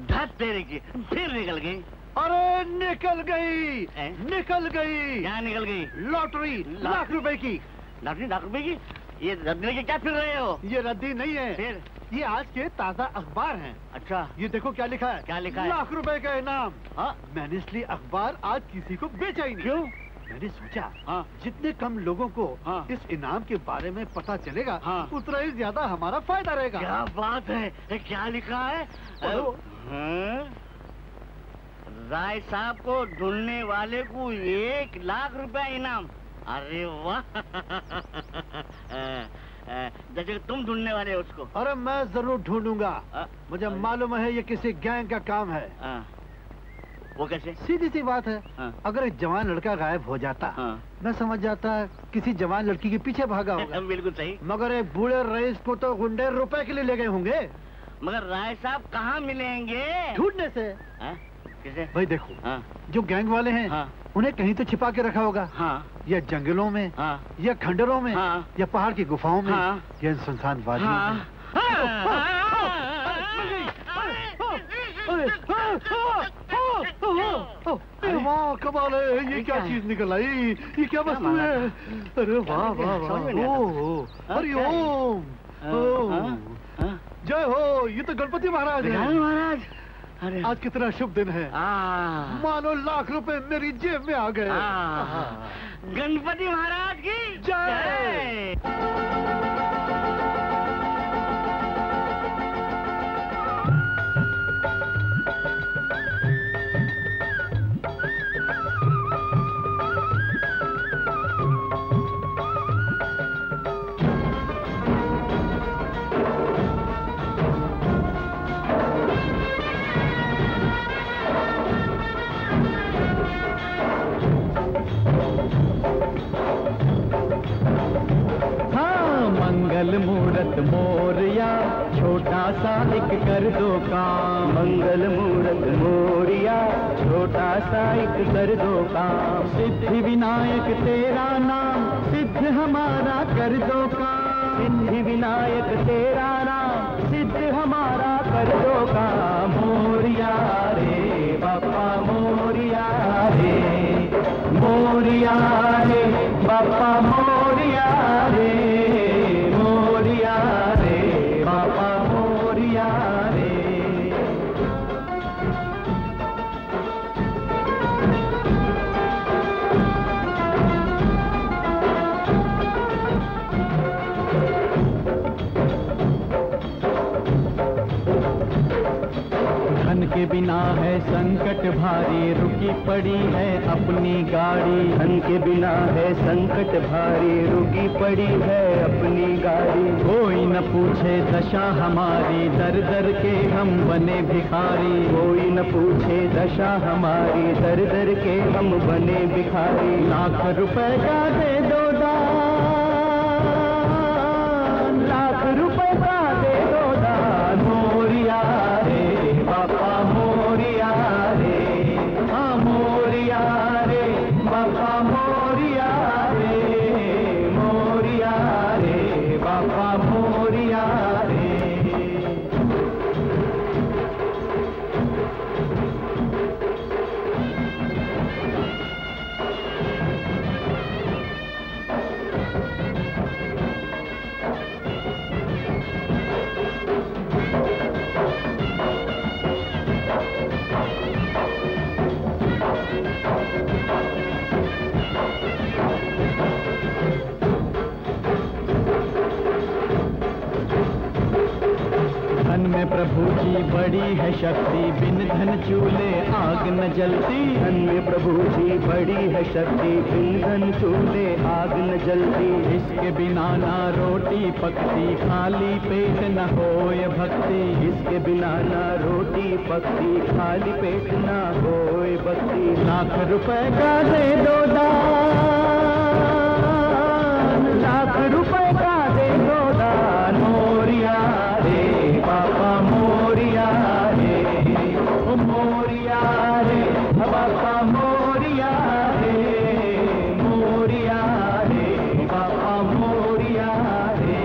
धत तेरे की, फिर निकल गई। अरे निकल गई, निकल गई। क्या निकल गई? लॉटरी, लाख रुपए की। लॉटरी लाख रुपए की? ये रद्दी के क्या फिर रहे हो? ये रद्दी नहीं है, फिर ये आज के ताजा अखबार हैं। अच्छा, ये देखो क्या लिखा है। क्या लिखा है? लाख रुपए का इनाम। हाँ, मैंने इसलिए अखबार आज किसी को बेचा ही नहीं। क्यों? मैंने सोचा हाँ, जितने कम लोगों को हाँ, इस इनाम के बारे में पता चलेगा, हाँ, उतना ही ज्यादा हमारा फायदा रहेगा। क्या बात है, क्या लिखा है? राय साहब को ढूंढने वाले को 1 लाख रुपया इनाम। अरे वाह। जैसे तुम ढूंढने वाले हो उसको। अरे मैं जरूर ढूंढूंगा, मुझे मालूम है ये किसी गैंग का काम है। वो कैसे? सीधी सी बात है। अगर एक जवान लड़का गायब हो जाता, मैं समझ जाता किसी जवान लड़की के पीछे भागा होगा। बिल्कुल सही। मगर एक बूढ़े रईस को तो गुंडे रुपए के लिए ले गए होंगे। मगर राय साहब कहाँ मिलेंगे? ढूंढने से। कैसे? भाई देखो, जो गैंग वाले हैं उन्हें कहीं तो छिपा के रखा होगा। या जंगलों में, या खंडरों में, या पहाड़ की गुफाओं में, या सुनसान वादियों में। वाह कमाल है, ये क्या चीज निकल आई, ये क्या वस्तु है? अरे वाह वाह वाह, हरि ओम, जय हो। ये तो गणपति महाराज है। महाराज, अरे आज कितना शुभ दिन है। मानो लाख रुपए मेरी जेब में आ गए। गणपति महाराज की जय। मंगल मूरत मोरिया, छोटा सा एक कर दो काम। मंगल मूरत मोरिया, छोटा सा एक कर दो काम। सिद्धि विनायक तेरा नाम, सिद्ध हमारा कर दो काम। सिद्धि विनायक तेरा नाम, सिद्ध हमारा कर दो काम। मोरिया रे बापा मोरिया रे, मोरिया रे बापा मोरिया रे, मोरिया रे बापा मोरिया रे। घन के बिना है संकट भारी, रुकी पड़ी है अपनी गाड़ी। धन के बिना है संकट भारी, रुकी पड़ी है अपनी गाड़ी। कोई न पूछे दशा हमारी, दर दर के हम बने भिखारी। कोई न पूछे दशा हमारी, दर दर के हम बने भिखारी। लाख रुपए का दे दो दान, लाख रुपए का दे दो दान। मोरिया रे बापा मोरिया रे, हाँ मोरिया रे बापा मोरिया रे, मोरिया रे बापा मोरिया रे। धन में प्रभु जी बड़ी है शक्ति, बिन धन चूल्हे आग न जलती। धन में प्रभु जी बड़ी है शक्ति, बिन धन चूल्हे आग न जलती। इसके बिना ना रोटी पकती, खाली पेट न होए भक्ति। इसके बिना ना रोटी पकती, खाली पेट न होए भक्ति। लाख रुपए का दे दो दान, लाख रुपए का दे दो दान। मोरिया रे बापा मोरिया रे, ओ मोरिया रे बापा मोरिया रे, मोरिया रे बापा मोरिया रे।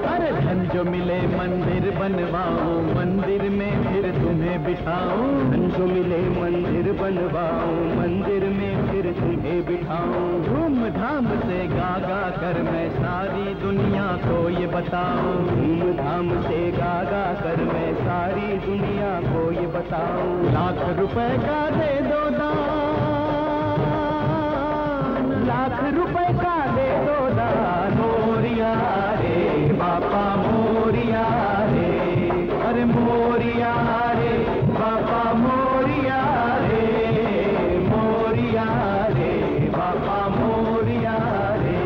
अरे धन जो मिले मंदिर बनवाऊं, मंदिर में फिर तुम्हें बिठाऊं। धन जो मिले मंदिर बनवाऊं, मंदिर में फिर तुम्हें बिठाऊं। धूमधाम से गा गा कर मैं सारी दुनिया को ये बताऊं। धूमधाम से गा गा कर मैं सारी दुनिया को ये बताऊं। लाख रुपए का दे दो दान, लाख रुपए का दे दो दान। मोरिया रे बापा मोरिया रे, अरे मोरिया रे बापा मोरिया रे, मोरिया रे बापा मोरिया रे।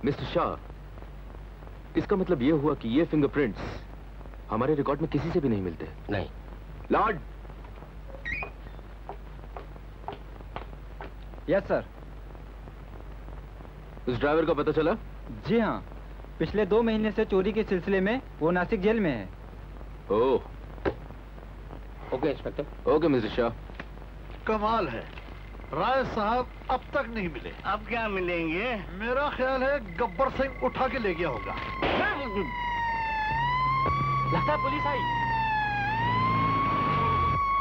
मिस्टर शाह, इसका मतलब यह हुआ कि ये फिंगरप्रिंट्स हमारे रिकॉर्ड में किसी से भी नहीं मिलते। नहीं। लॉर्ड। Yes sir. उस ड्राइवर का पता चला? जी हाँ, पिछले 2 महीने से चोरी के सिलसिले में वो नासिक जेल में है। Oh. Okay inspector. Okay mister Shah. कमाल है, राय साहब अब तक नहीं मिले। अब क्या मिलेंगे? मेरा ख्याल है गब्बर सिंह उठा के ले गया होगा। लगता है पुलिस आई।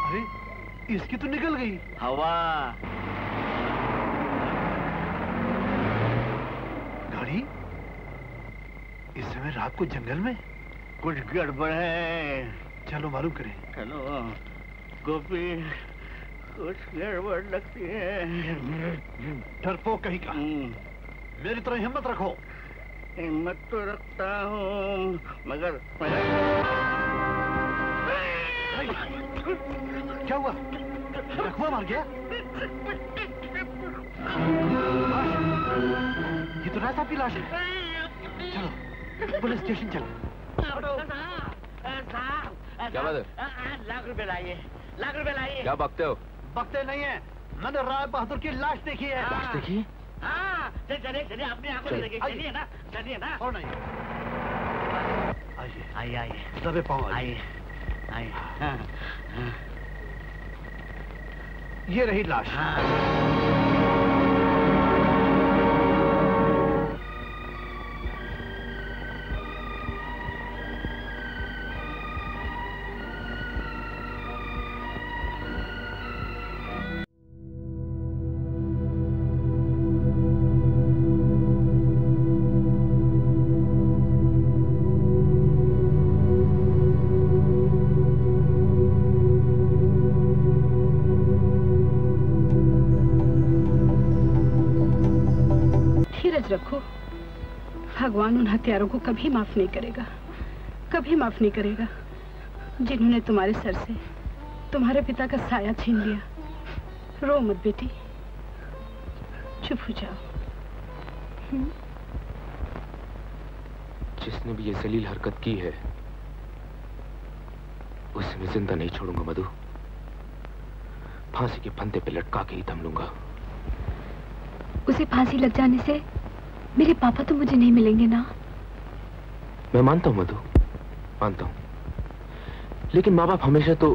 अरे इसकी तो निकल गई हवा। गाड़ी इस समय रात को जंगल में? कुछ गड़बड़ है। चलो मालूम करें। चलो गोपी, कुछ गड़बड़ लगती है। डरपोक कहीं का। मेरी तरह हिम्मत रखो। हिम्मत तो रखता हूँ, मगर क्या हुआ? लकवा मार गया? ये तो राय साहब की लाश है। चलो पुलिस स्टेशन चलो। क्या बात है? लाख रुपए लाइए, लाख रुपए लाइए। क्या बकते हो? बकते नहीं है, मैंने राय बहादुर की लाश देखी है। लाश देखी? हाँ चलिए चलिए, अपनी आंखों से देखिए, चलिए ना, चलिए ना। और नहीं, आइए आइए आइए, दबे पाँव आइए आइए। हाँ, हाँ। ये रही लाश। रखो, भगवान उन हत्यारों को कभी माफ नहीं करेगा, कभी माफ नहीं करेगा, जिन्होंने तुम्हारे सर से तुम्हारे पिता का साया छीन लिया। रो मत बेटी, चुप हो जाओ। जिसने भी ये जलील हरकत की है उसे मैं जिंदा नहीं छोड़ूंगा मधु, फांसी के फंदे पे लटका के ही दम लूंगा। उसे फांसी लग जाने से मेरे पापा तो मुझे नहीं मिलेंगे ना? मैं मानता हूं मधु, मानता हूं, लेकिन माँ बाप हमेशा तो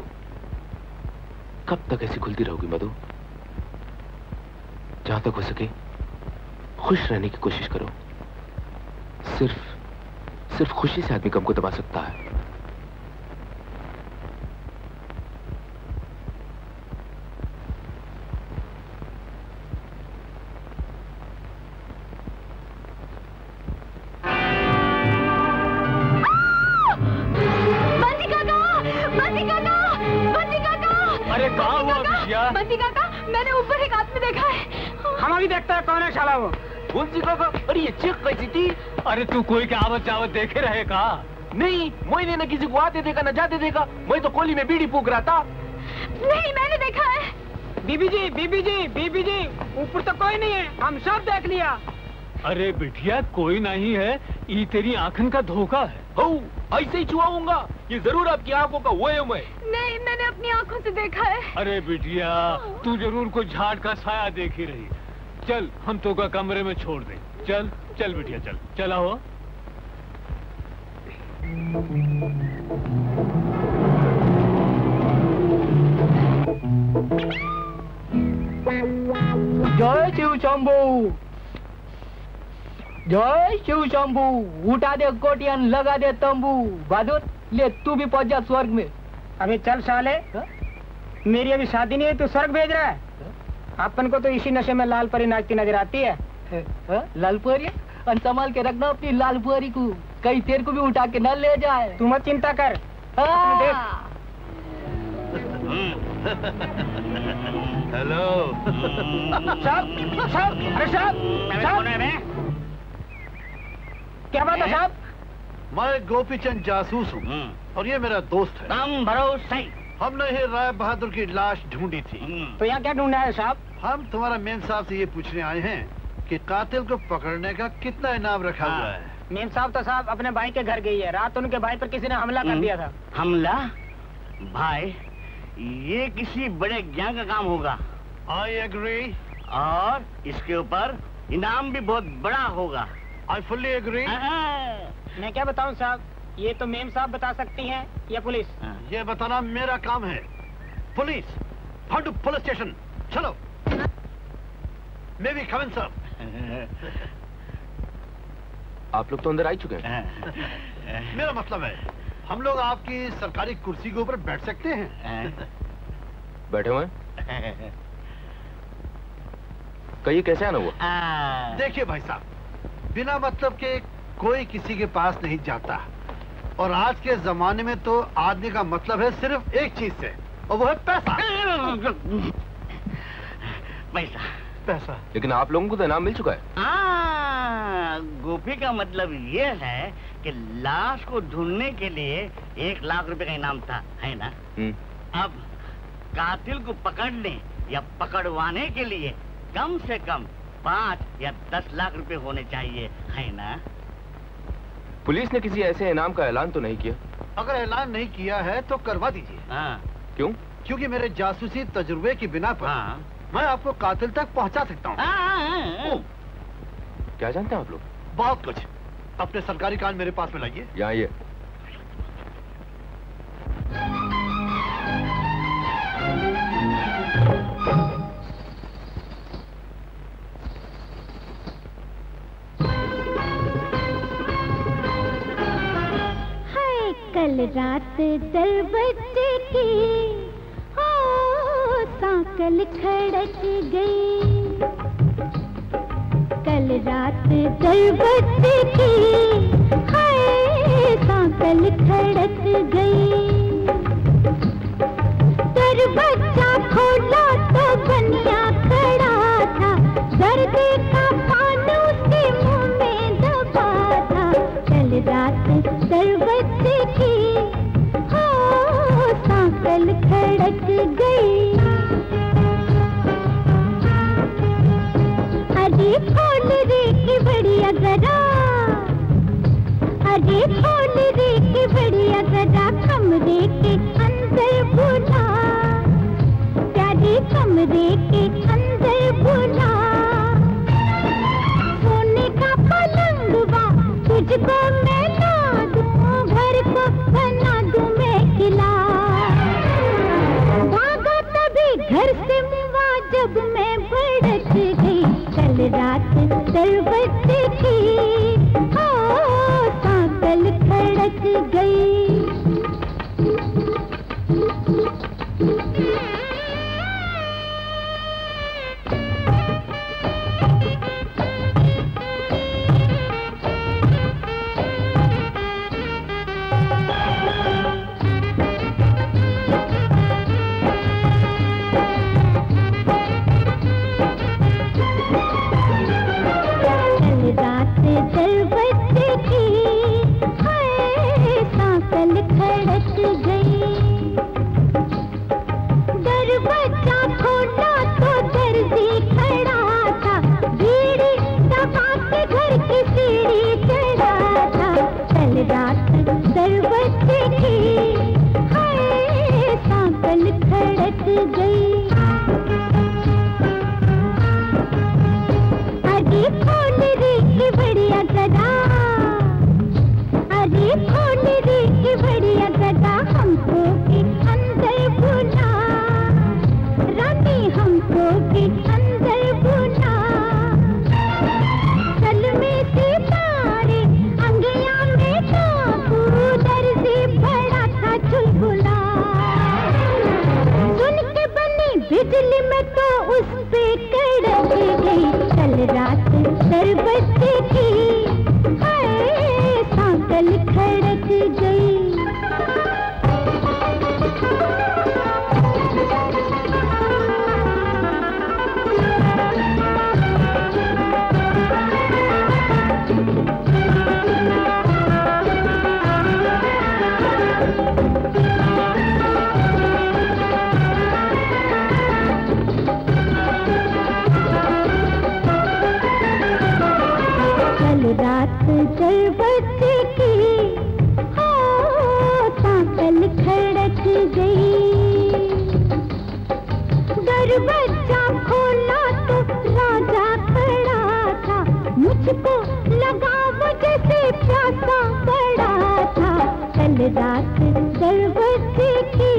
कब तक ऐसी खुलती रहोगी मधु? जहां तक हो सके खुश रहने की कोशिश करो। सिर्फ खुशी से आदमी गम को दबा सकता है। बंसी काका, मैंने ऊपर एक आदमी देखा है। हम अभी देखते हैं कौन है शाला वो। बंसी काका, अरे ये चीख कैसी थी? अरे तू कोई क्या आवत चावत देखे रहेगा? नहीं, मैंने न किसी को आते देखा न जाते देखा, मैं तो कोली में बीड़ी फूक रहा था। नहीं, मैंने देखा है। बीबी जी, बीबी जी, बीबी जी, ऊपर तो कोई नहीं है, हम सब देख लिया। अरे बिटिया, कोई नहीं है, ये तेरी आंखन का धोखा है। ऐसे ही छुआऊंगा, ये जरूर आपकी आंखों का वो है। मैं नहीं, मैंने अपनी आंखों से देखा है। अरे बिटिया, तू जरूर कोई झाड़ का साया देखी रही। चल, हम तो का कमरे में छोड़ दे। चल चल बिटिया, चल चला हो। जय शिव शंभू, जय शिव शंभू। उठा दे कोटियान, लगा दे तंबू। बहादुर, ले तू भी पहुंच जा स्वर्ग में। अबे चल साले, मेरी अभी शादी नहीं है, तू स्वर्ग भेज रहा है? अपन को तो इसी नशे में लाल परी नाचती नजर आती है। लाल परी? संभाल के रखना अपनी लाल परी को, कहीं तेरे को भी उठा के न ले जाए। तू मत चिंता कर। हेलो साहब, साहब, अरे साहब, क्या बात है साहब? मैं गोपीचंद जासूस हूँ और ये मेरा दोस्त है। राम भरोसा। हमने ही राय बहादुर की लाश ढूंढी थी। तो यहाँ क्या ढूंढा है साहब? हम तुम्हारा मेम साहब से ये पूछने आए हैं कि कातिल को पकड़ने का कितना इनाम रखा हुआ है। मेम साहब तो साहब अपने भाई के घर गई है, रात उनके भाई पर किसी ने हमला कर दिया था। हमला? भाई, ये किसी बड़े ज्ञान का काम होगा। I agree. और इसके ऊपर इनाम भी बहुत बड़ा होगा। I fully agree. मैं क्या बताऊं साहब, ये तो मेम साहब बता सकती हैं या पुलिस? ये बताना मेरा काम है। पुलिस, फंड पुलिस स्टेशन, चलो। May be come in sir. आप लोग तो अंदर आ चुके हैं। मेरा मतलब है, हम लोग आपकी सरकारी कुर्सी के ऊपर बैठ सकते हैं? बैठे हुए हैं? कहिए कैसे आना हुआ? देखिए भाई साहब, बिना मतलब के कोई किसी के पास नहीं जाता, और आज के जमाने में तो आदमी का मतलब है सिर्फ एक चीज से, और वो है पैसा। पैसा, पैसा। लेकिन आप लोगों को तो इनाम मिल चुका है। गोपी का मतलब ये है कि लाश को ढूंढने के लिए 1 लाख रुपए का इनाम था, है ना? अब कातिल को पकड़ने या पकड़वाने के लिए कम से कम 5 या 10 लाख रुपए होने चाहिए, है ना? पुलिस ने किसी ऐसे इनाम का ऐलान तो नहीं किया? अगर ऐलान नहीं किया है तो करवा दीजिए। क्यों? क्योंकि मेरे जासूसी तजुर्बे की बिना पर मैं आपको कातिल तक पहुंचा सकता हूँ। क्या जानते हैं आप लोग? बहुत कुछ। अपने सरकारी कान मेरे पास में लाइए। यहाँ ये कल रात 10 बजे की हो सांकल खड़क गई। कल रात 10 बजे की हाय सांकल खड़क गई। दरवाजा खोला तो बनिया खड़ा था, दर्द का पानी उसके मुंह में दबा था। कल रात 10 बजे की हो सांकल खड़क गई। अरे खोल रे की बढ़िया जरा, अरे खोल रे की बढ़िया जरा, कमरे के अंदर बुला, प्यारे कमरे के अंदर बुला। सोने का पलंगवा तुझको मैं ला दूं, घर को बना दूं मैं किला। भागा तभी घर से मुआ जब मैं भड़क गई। कल रात 10 बजे की हो सांकल खड़क गई। बिजली में तो उस पे कड़क गई। कल रात 10 बजे की हाय सांकल खड़क गई। रात 10 बजे की हो सांकल खड़क गई। दरवाजा खोला तो राजा खड़ा था, मुझको लगा वो जैसे प्यासा पड़ा था। कल रात 10 बजे की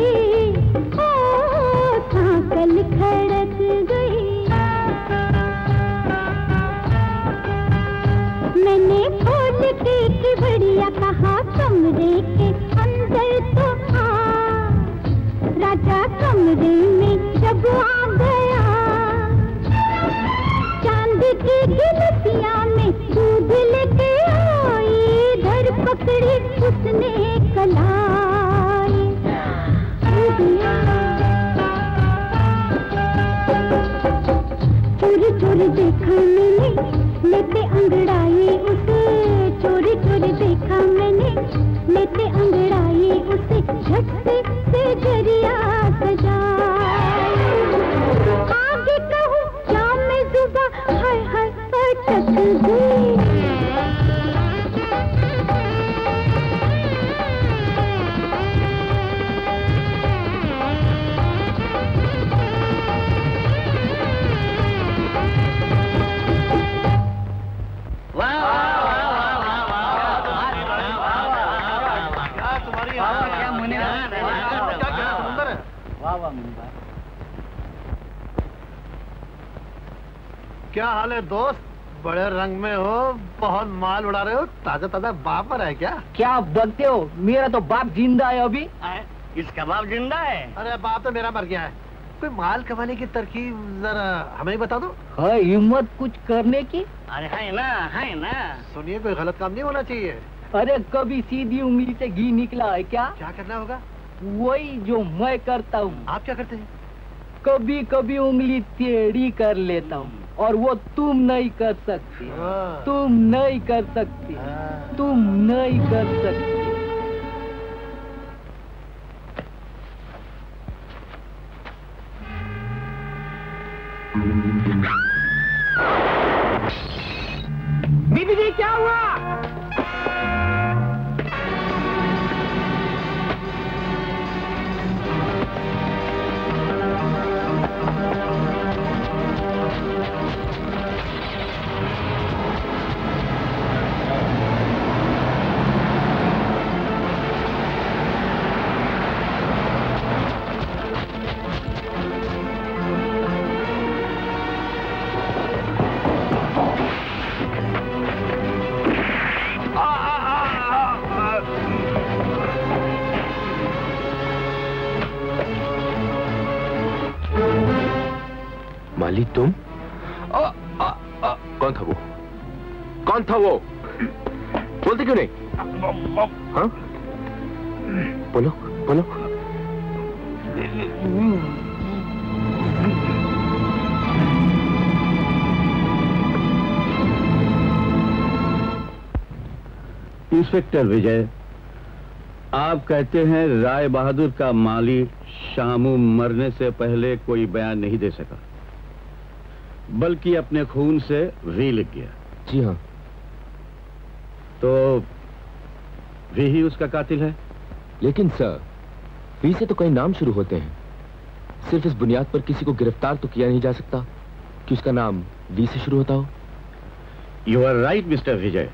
हो सांकल खड़क गई। मैंने खोल के कि बढ़िया कहा कमरे के अंदर तो आ। राजा कमरे में जब आ गया, चांद की गिलसिया में दूध लेके आई। धर पकड़ी उसने कलाई। चोरी चोरी देखा मैंने लेते अंगड़ाई उसे। चोरी चोरी देखा मैंने लेते अंगड़ाई उसे। झट से जरिया सजाई। आगे कहूँ क्या मैं जुबां हाय हाय अटक गई। क्या हाल है दोस्त? बड़े रंग में हो, बहुत माल उड़ा रहे हो। ताजा ताजा बाप मरा है क्या? क्या आप बकते हो? मेरा तो बाप जिंदा है अभी। इसका बाप जिंदा है? अरे बाप तो मेरा मर गया है। कोई माल कमाने की तरकीब जरा हमें बता दो। है हिम्मत कुछ करने की? अरे है ना। सुनिए, कोई गलत काम नहीं होना चाहिए। अरे कभी सीधी उंगली से घी निकला है क्या? क्या करना होगा? वही जो मैं करता हूँ। आप क्या करते हैं? कभी कभी उंगली टेढ़ी कर लेता हूँ, और वो तुम नहीं कर सकती। तुम नहीं कर सकती। तुम नहीं कर सकती। बीबी जी क्या हुआ? माली तुम? कौन था वो? कौन था वो? बोलते क्यों नहीं? हाँ? बोलो बोलो। इंस्पेक्टर विजय, आप कहते हैं राय बहादुर का माली शामू मरने से पहले कोई बयान नहीं दे सका, बल्कि अपने खून से वी लिख गया। जी हाँ। तो वी ही उसका कातिल है? लेकिन सर, वी से तो कई नाम शुरू होते हैं। सिर्फ इस बुनियाद पर किसी को गिरफ्तार तो किया नहीं जा सकता कि उसका नाम वी से शुरू होता हो। यू आर राइट मिस्टर विजय।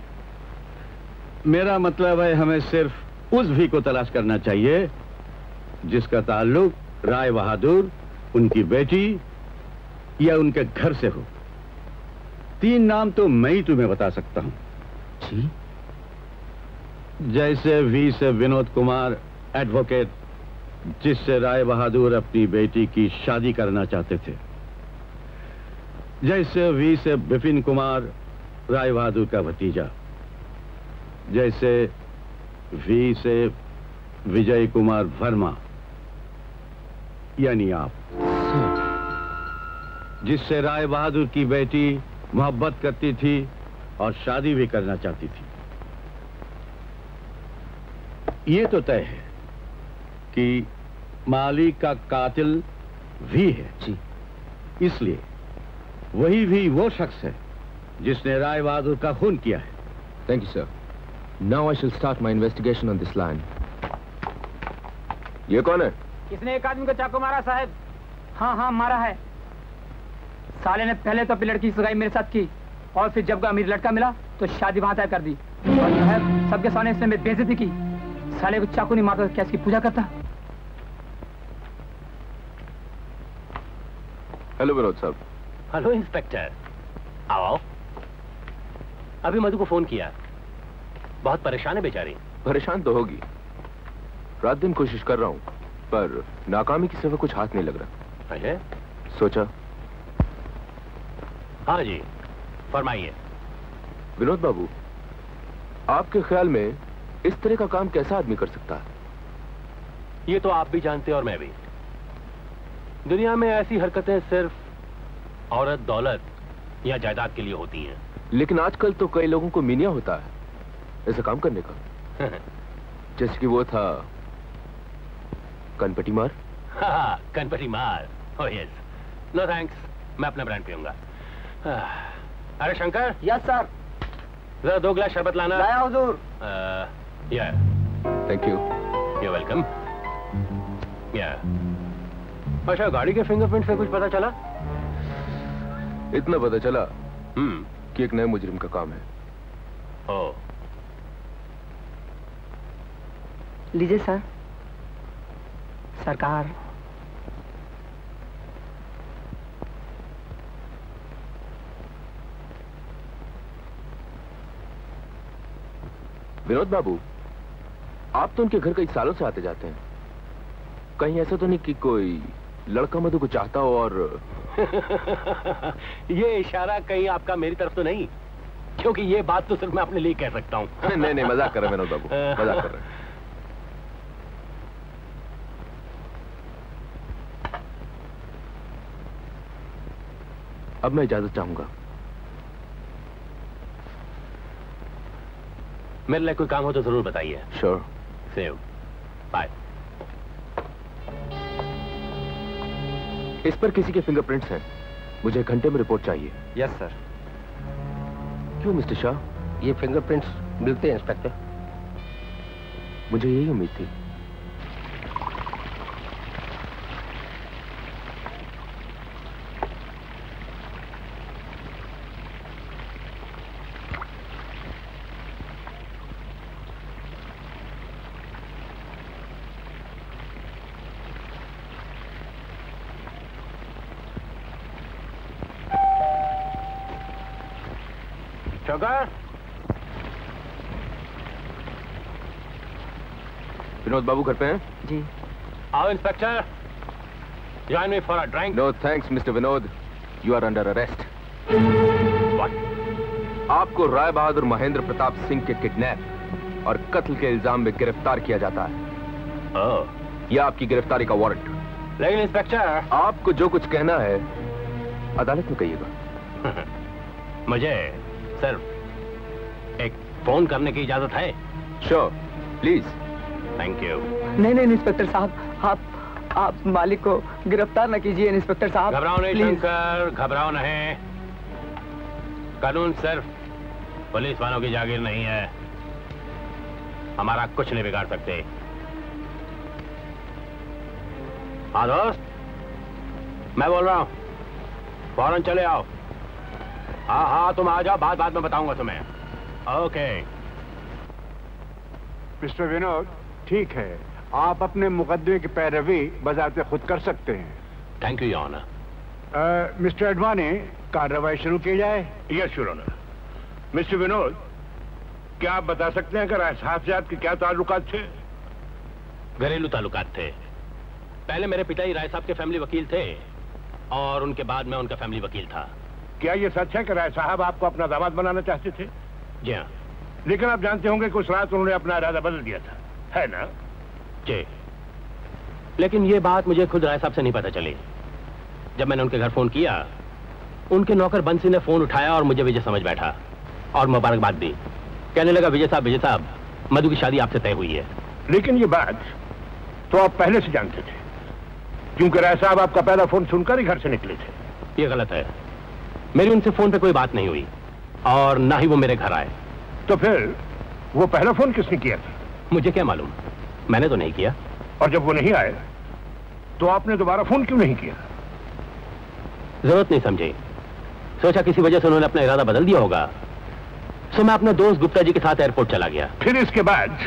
मेरा मतलब है, हमें सिर्फ उस वी को तलाश करना चाहिए जिसका ताल्लुक राय बहादुर, उनकी बेटी या उनके घर से हो। 3 नाम तो मैं ही तुम्हें बता सकता हूं। जी? जैसे वी से विनोद कुमार, एडवोकेट, जिससे राय बहादुर अपनी बेटी की शादी करना चाहते थे। जैसे वी से विपिन कुमार, राय बहादुर का भतीजा। जैसे वी से विजय कुमार वर्मा, यानी आप, जिससे राय बहादुर की बेटी मोहब्बत करती थी और शादी भी करना चाहती थी। ये तो तय है कि मालिक का कातिल वी है। जी। इसलिए वही भी वो शख्स है जिसने राय बहादुर का खून किया है। Thank you sir. Now I shell start my investigation on this land. ये कौन है? इसने एक आदमी को चाकू मारा साहब। हाँ मारा है। साले ने पहले तो अपनी लड़की की सगाई मेरे साथ की, और फिर जब अमीर लड़का मिला तो शादी वहां तय कर दी। और साहब, सबके सामने इसने मेरी बेइज्जती की। साले को चाकू नहीं मारता, क्या इसकी पूजा करता? हेलो विनोद साहब। हेलो इंस्पेक्टर, आओ। अभी मधु को फोन किया, बहुत परेशान है बेचारी। परेशान तो होगी, रात दिन कोशिश कर रहा हूँ, पर नाकामी की सिवा कुछ हाथ नहीं लग रहा है। सोचा। हाँ जी, फरमाइए। विनोद बाबू, आपके ख्याल में इस तरह का काम कैसा आदमी कर सकता है? ये तो आप भी जानते हैं और मैं भी। दुनिया में ऐसी हरकतें सिर्फ औरत, दौलत या जायदाद के लिए होती हैं। लेकिन आजकल तो कई लोगों को मीनिया होता है ऐसा काम करने का। जैसे कि वो था कनपटी मार। हाँ, कनपटी मार। Oh yes. नो थैंक्स, मैं अपना ब्रांड पीऊंगा। अरे शंकर। Yes sir. जरा 2 गिलास शरबत लाना। लाया हुजूर। या। Thank you. You welcome. या। अच्छा, गाड़ी के फिंगरप्रिंट से कुछ पता चला? इतना पता चला कि एक नए मुजरिम का काम है। ओह। लीजिए सर। सरकार। विनोद बाबू, आप तो उनके घर कई सालों से आते जाते हैं, कहीं ऐसा तो नहीं कि कोई लड़का मधु को चाहता हो और ये इशारा कहीं आपका मेरी तरफ तो नहीं, क्योंकि ये बात तो सिर्फ मैं अपने लिए कह सकता हूँ। नहीं नहीं, मजाक कर रहे हैं विनोद बाबू, मजाक कर रहे हैं। अब मैं इजाजत चाहूंगा। मेरे लिए कोई काम हो तो जरूर बताइए। श्योर। सेव। बाय। इस पर किसी के फिंगरप्रिंट्स हैं, मुझे एक घंटे में रिपोर्ट चाहिए। Yes sir. क्यों मिस्टर शाह? ये फिंगरप्रिंट्स मिलते हैं इंस्पेक्टर। मुझे यही उम्मीद थी। विनोद बाबू घर पे हैं? जी। आओ inspector, join me for a drink. No thanks mister Vinod, you are under arrest. आपको राय बहादुर महेंद्र प्रताप सिंह के किडनैप और कत्ल के इल्जाम में गिरफ्तार किया जाता है। यह आपकी गिरफ्तारी का वारंट। लेकिन इंस्पेक्टर, आपको जो कुछ कहना है अदालत में कहिएगा। मुझे सिर्फ एक फोन करने की इजाजत है? Sure, please. Thank you. नहीं नहीं इंस्पेक्टर साहब, आप मालिक को गिरफ्तार न कीजिए इंस्पेक्टर साहब। घबराओ नहीं शंकर, घबराओ नहीं। कानून सिर्फ पुलिस वालों की जागीर नहीं है, हमारा कुछ नहीं बिगाड़ सकते। हाँ दोस्त, मैं बोल रहा हूँ, फौरन चले आओ। हाँ हाँ तुम आ जाओ, बात में बताऊंगा तुम्हें। ओके। मिस्टर विनोद, ठीक है, आप अपने मुकदमे की पैरवी बजाते खुद कर सकते हैं। Thank you your honour. Mister Advani, कार्रवाई शुरू की जाए। Yes your honour. Mister Vinod, क्या आप बता सकते हैं कि राय साहब के क्या ताल्लुकात थे? घरेलू ताल्लुकात थे। पहले मेरे पिताजी राय साहब के फैमिली वकील थे और उनके बाद मैं उनका फैमिली वकील था। क्या यह सच है कि राय साहब आपको अपना दामाद बनाना चाहते थे? जी हाँ। लेकिन आप जानते होंगे कि उस रात उन्होंने अपना इरादा बदल दिया था, है ना? जी, लेकिन ये बात मुझे खुद राय साहब से नहीं पता चली। जब मैंने उनके घर फोन किया, उनके नौकर बंसी ने फोन उठाया और मुझे विजय समझ बैठा और मुबारकबाद दी। कहने लगा, विजय साहब, मधु की शादी आपसे तय हुई है। लेकिन ये बात तो आप पहले से जानते थे, क्योंकि राय साहब आपका पहला फोन सुनकर ही घर से निकले थे। ये गलत है, मेरी उनसे फोन पे कोई बात नहीं हुई और ना ही वो मेरे घर आए। तो फिर वो पहला फोन किसने किया था? मुझे क्या मालूम, मैंने तो नहीं किया। और जब वो नहीं आए तो आपने दोबारा फोन क्यों नहीं किया? जरूरत नहीं समझी, सोचा किसी वजह से उन्होंने अपना इरादा बदल दिया होगा, सो मैं अपने दोस्त गुप्ता जी के साथ एयरपोर्ट चला गया। फिर इसके बाद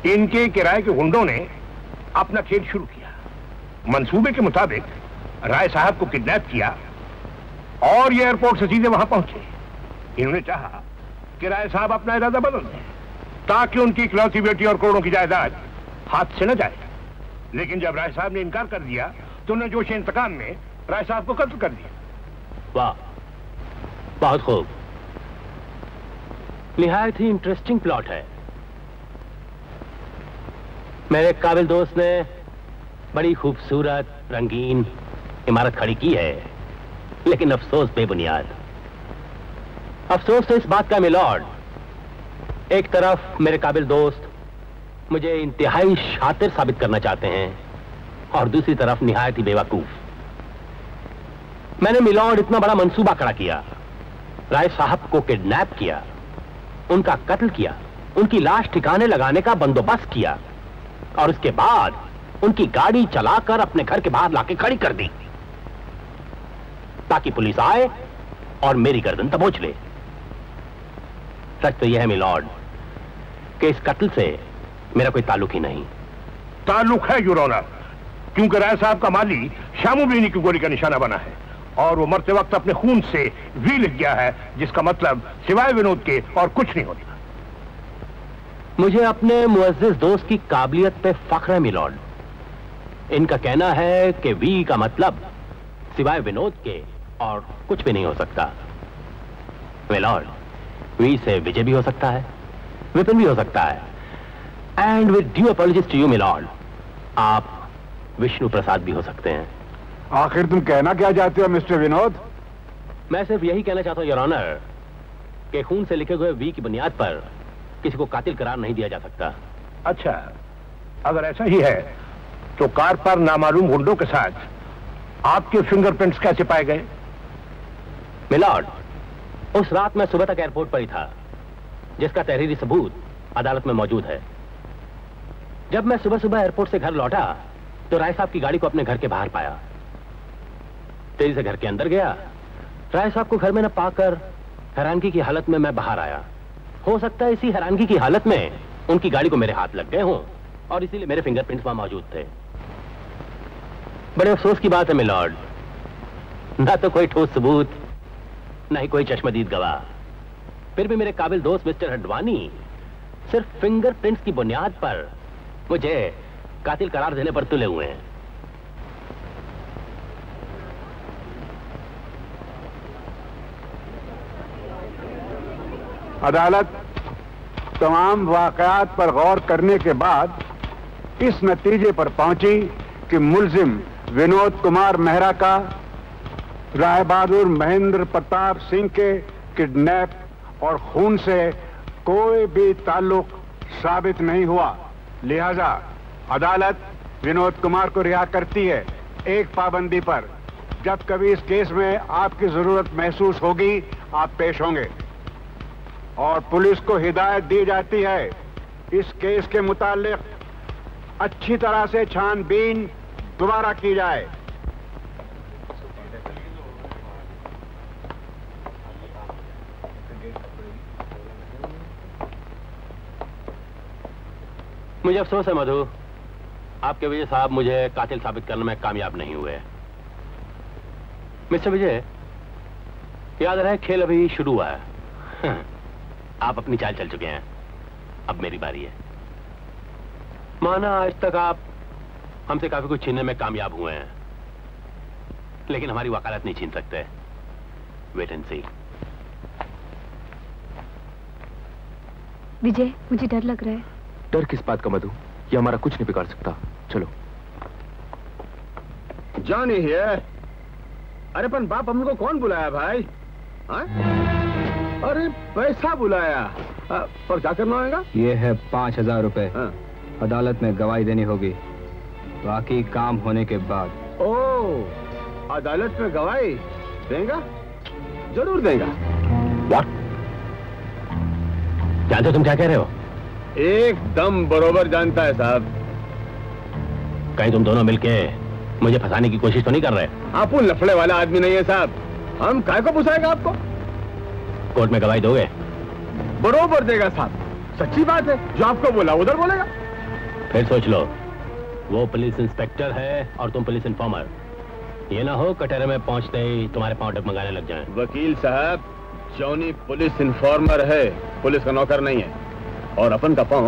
इनके किराए के गुंडों ने अपना खेल शुरू किया। मंसूबे के मुताबिक राय साहब को किडनैप किया और ये एयरपोर्ट से सीधे वहां पहुंचे। इन्होंने चाहा कि राय साहब अपना इरादा बदल दें ताकि उनकी इकलौती बेटी और करोड़ों की जायदाद हाथ से न जाए। लेकिन जब राय साहब ने इनकार कर दिया तो उन्होंने जोश इंतकाम में राय साहब को कत्ल कर दिया। वाह, बहुत खूब, निहायत ही इंटरेस्टिंग प्लॉट है। मेरे काबिल दोस्त ने बड़ी खूबसूरत रंगीन इमारत खड़ी की है, लेकिन अफसोस बेबुनियाद। अफसोस तो इस बात का मिलॉर्ड, एक तरफ मेरे काबिल दोस्त मुझे इंतहाई शातिर साबित करना चाहते हैं और दूसरी तरफ निहायत ही बेवकूफ। मैंने मिलॉर्ड इतना बड़ा मंसूबा खड़ा किया, राय साहब को किडनैप किया, उनका कत्ल किया, उनकी लाश ठिकाने लगाने का बंदोबस्त किया और उसके बाद उनकी गाड़ी चलाकर अपने घर के बाहर लाके खड़ी कर दी ताकि पुलिस आए और मेरी गर्दन दबोच ले। सच तो यह है मिलॉर्ड कि इस कत्ल से मेरा कोई ताल्लुक ही नहीं। ताल्लुक है योर ऑनर, क्योंकि राय साहब का माली शामू बीनी की गोली का निशाना बना है और वो मरते वक्त अपने खून से वी लिख गया है, जिसका मतलब सिवाय विनोद के और कुछ नहीं होता। मुझे अपने मुअज़्ज़िज़ दोस्त की काबिलियत पे फख्र है मिलॉर्ड। इनका कहना है कि वी का मतलब सिवाय विनोद के और कुछ भी नहीं हो सकता। मिलॉर्ड, वी से विजय भी हो सकता है, विपिन भी हो सकता है। And with due apologies to you milord, आप विष्णु प्रसाद भी हो सकते हैं। आखिर तुम कहना क्या चाहते हो मिस्टर विनोद? मैं सिर्फ यही कहना चाहता हूं योर ऑनर कि खून से लिखे हुए वी की बुनियाद पर किसी को कातिल करार नहीं दिया जा सकता। अच्छा, अगर ऐसा ही है तो कार पर नामालूम गुंडों के साथ आपके फिंगरप्रिंट्स कैसे पाए गए? मिलॉर्ड, उस रात मैं सुबह तक एयरपोर्ट पर ही था, जिसका तहरीरी सबूत अदालत में मौजूद है। जब मैं सुबह सुबह एयरपोर्ट से घर लौटा तो राय साहब की गाड़ी को अपने घर के बाहर पाया। तेजी से घर के अंदर गया। राय साहब को घर में न पाकर हैरानगी की हालत में मैं बाहर आया। हो सकता है इसी हैरानगी की हालत में उनकी गाड़ी को मेरे हाथ लग गए हों और इसीलिए मेरे फिंगरप्रिंट्स वहां मौजूद थे। बड़े अफसोस की बात है मिलॉर्ड, ना तो कोई ठोस सबूत, ना ही कोई चश्मदीद गवाह। फिर भी मेरे काबिल दोस्त मिस्टर हडवानी सिर्फ फिंगरप्रिंट्स की बुनियाद पर मुझे कातिल करार देने पर तुले हुए हैं। अदालत तमाम वाकयात पर गौर करने के बाद इस नतीजे पर पहुंची कि मुल्जिम विनोद कुमार मेहरा का राय बहादुर महेंद्र प्रताप सिंह के किडनैप और खून से कोई भी ताल्लुक साबित नहीं हुआ। लिहाजा अदालत विनोद कुमार को रिहा करती है, एक पाबंदी पर। जब कभी इस केस में आपकी जरूरत महसूस होगी आप पेश होंगे। और पुलिस को हिदायत दी जाती है इस केस के मुताल्लिक अच्छी तरह से छानबीन दोबारा की जाए। मुझे अफसोस है मधु, आपके विजय साहब मुझे कातिल साबित करने में कामयाब नहीं हुए। मिस्टर विजय, याद रहे खेल अभी शुरू हुआ है। आप अपनी चाल चल चुके हैं, अब मेरी बारी है। माना आज तक आप हमसे काफी कुछ छीनने में कामयाब हुए हैं, लेकिन हमारी वकालत नहीं छीन सकते। वेट एंड सी। विजय, मुझे डर लग रहा है। डर किस बात का मधु? ये हमारा कुछ नहीं बिगाड़ सकता। चलो। Johnny here. अरे पर बाप हमको कौन बुलाया भाई? हाँ? अरे पैसा बुलाया। पर क्या करना होगा? ये है 5000 रुपए। अदालत में गवाही देनी होगी, बाकी काम होने के बाद। ओह, अदालत में गवाही देगा? जरूर देगा। What? जानते हो तुम क्या कह रहे हो? एकदम बरोबर जानता है साहब। कहीं तुम दोनों मिलके मुझे फंसाने की कोशिश तो नहीं कर रहे? आप वो लफड़े वाला आदमी नहीं है साहब। हम काय को फंसाएगा आपको? कोर्ट में गवाही दोगे? बरोबर देगा साहब, सच्ची बात है। जो आपको बोला उधर बोलेगा। फिर सोच लो, वो पुलिस इंस्पेक्टर है और तुम पुलिस इन्फॉर्मर। ये ना हो कटहरे में पहुंचते ही तुम्हारे पांव डगमगाने लग जाएं। वकील साहब, जॉनी पुलिस इन्फॉर्मर है, पुलिस का नौकर नहीं है। और अपन का पांव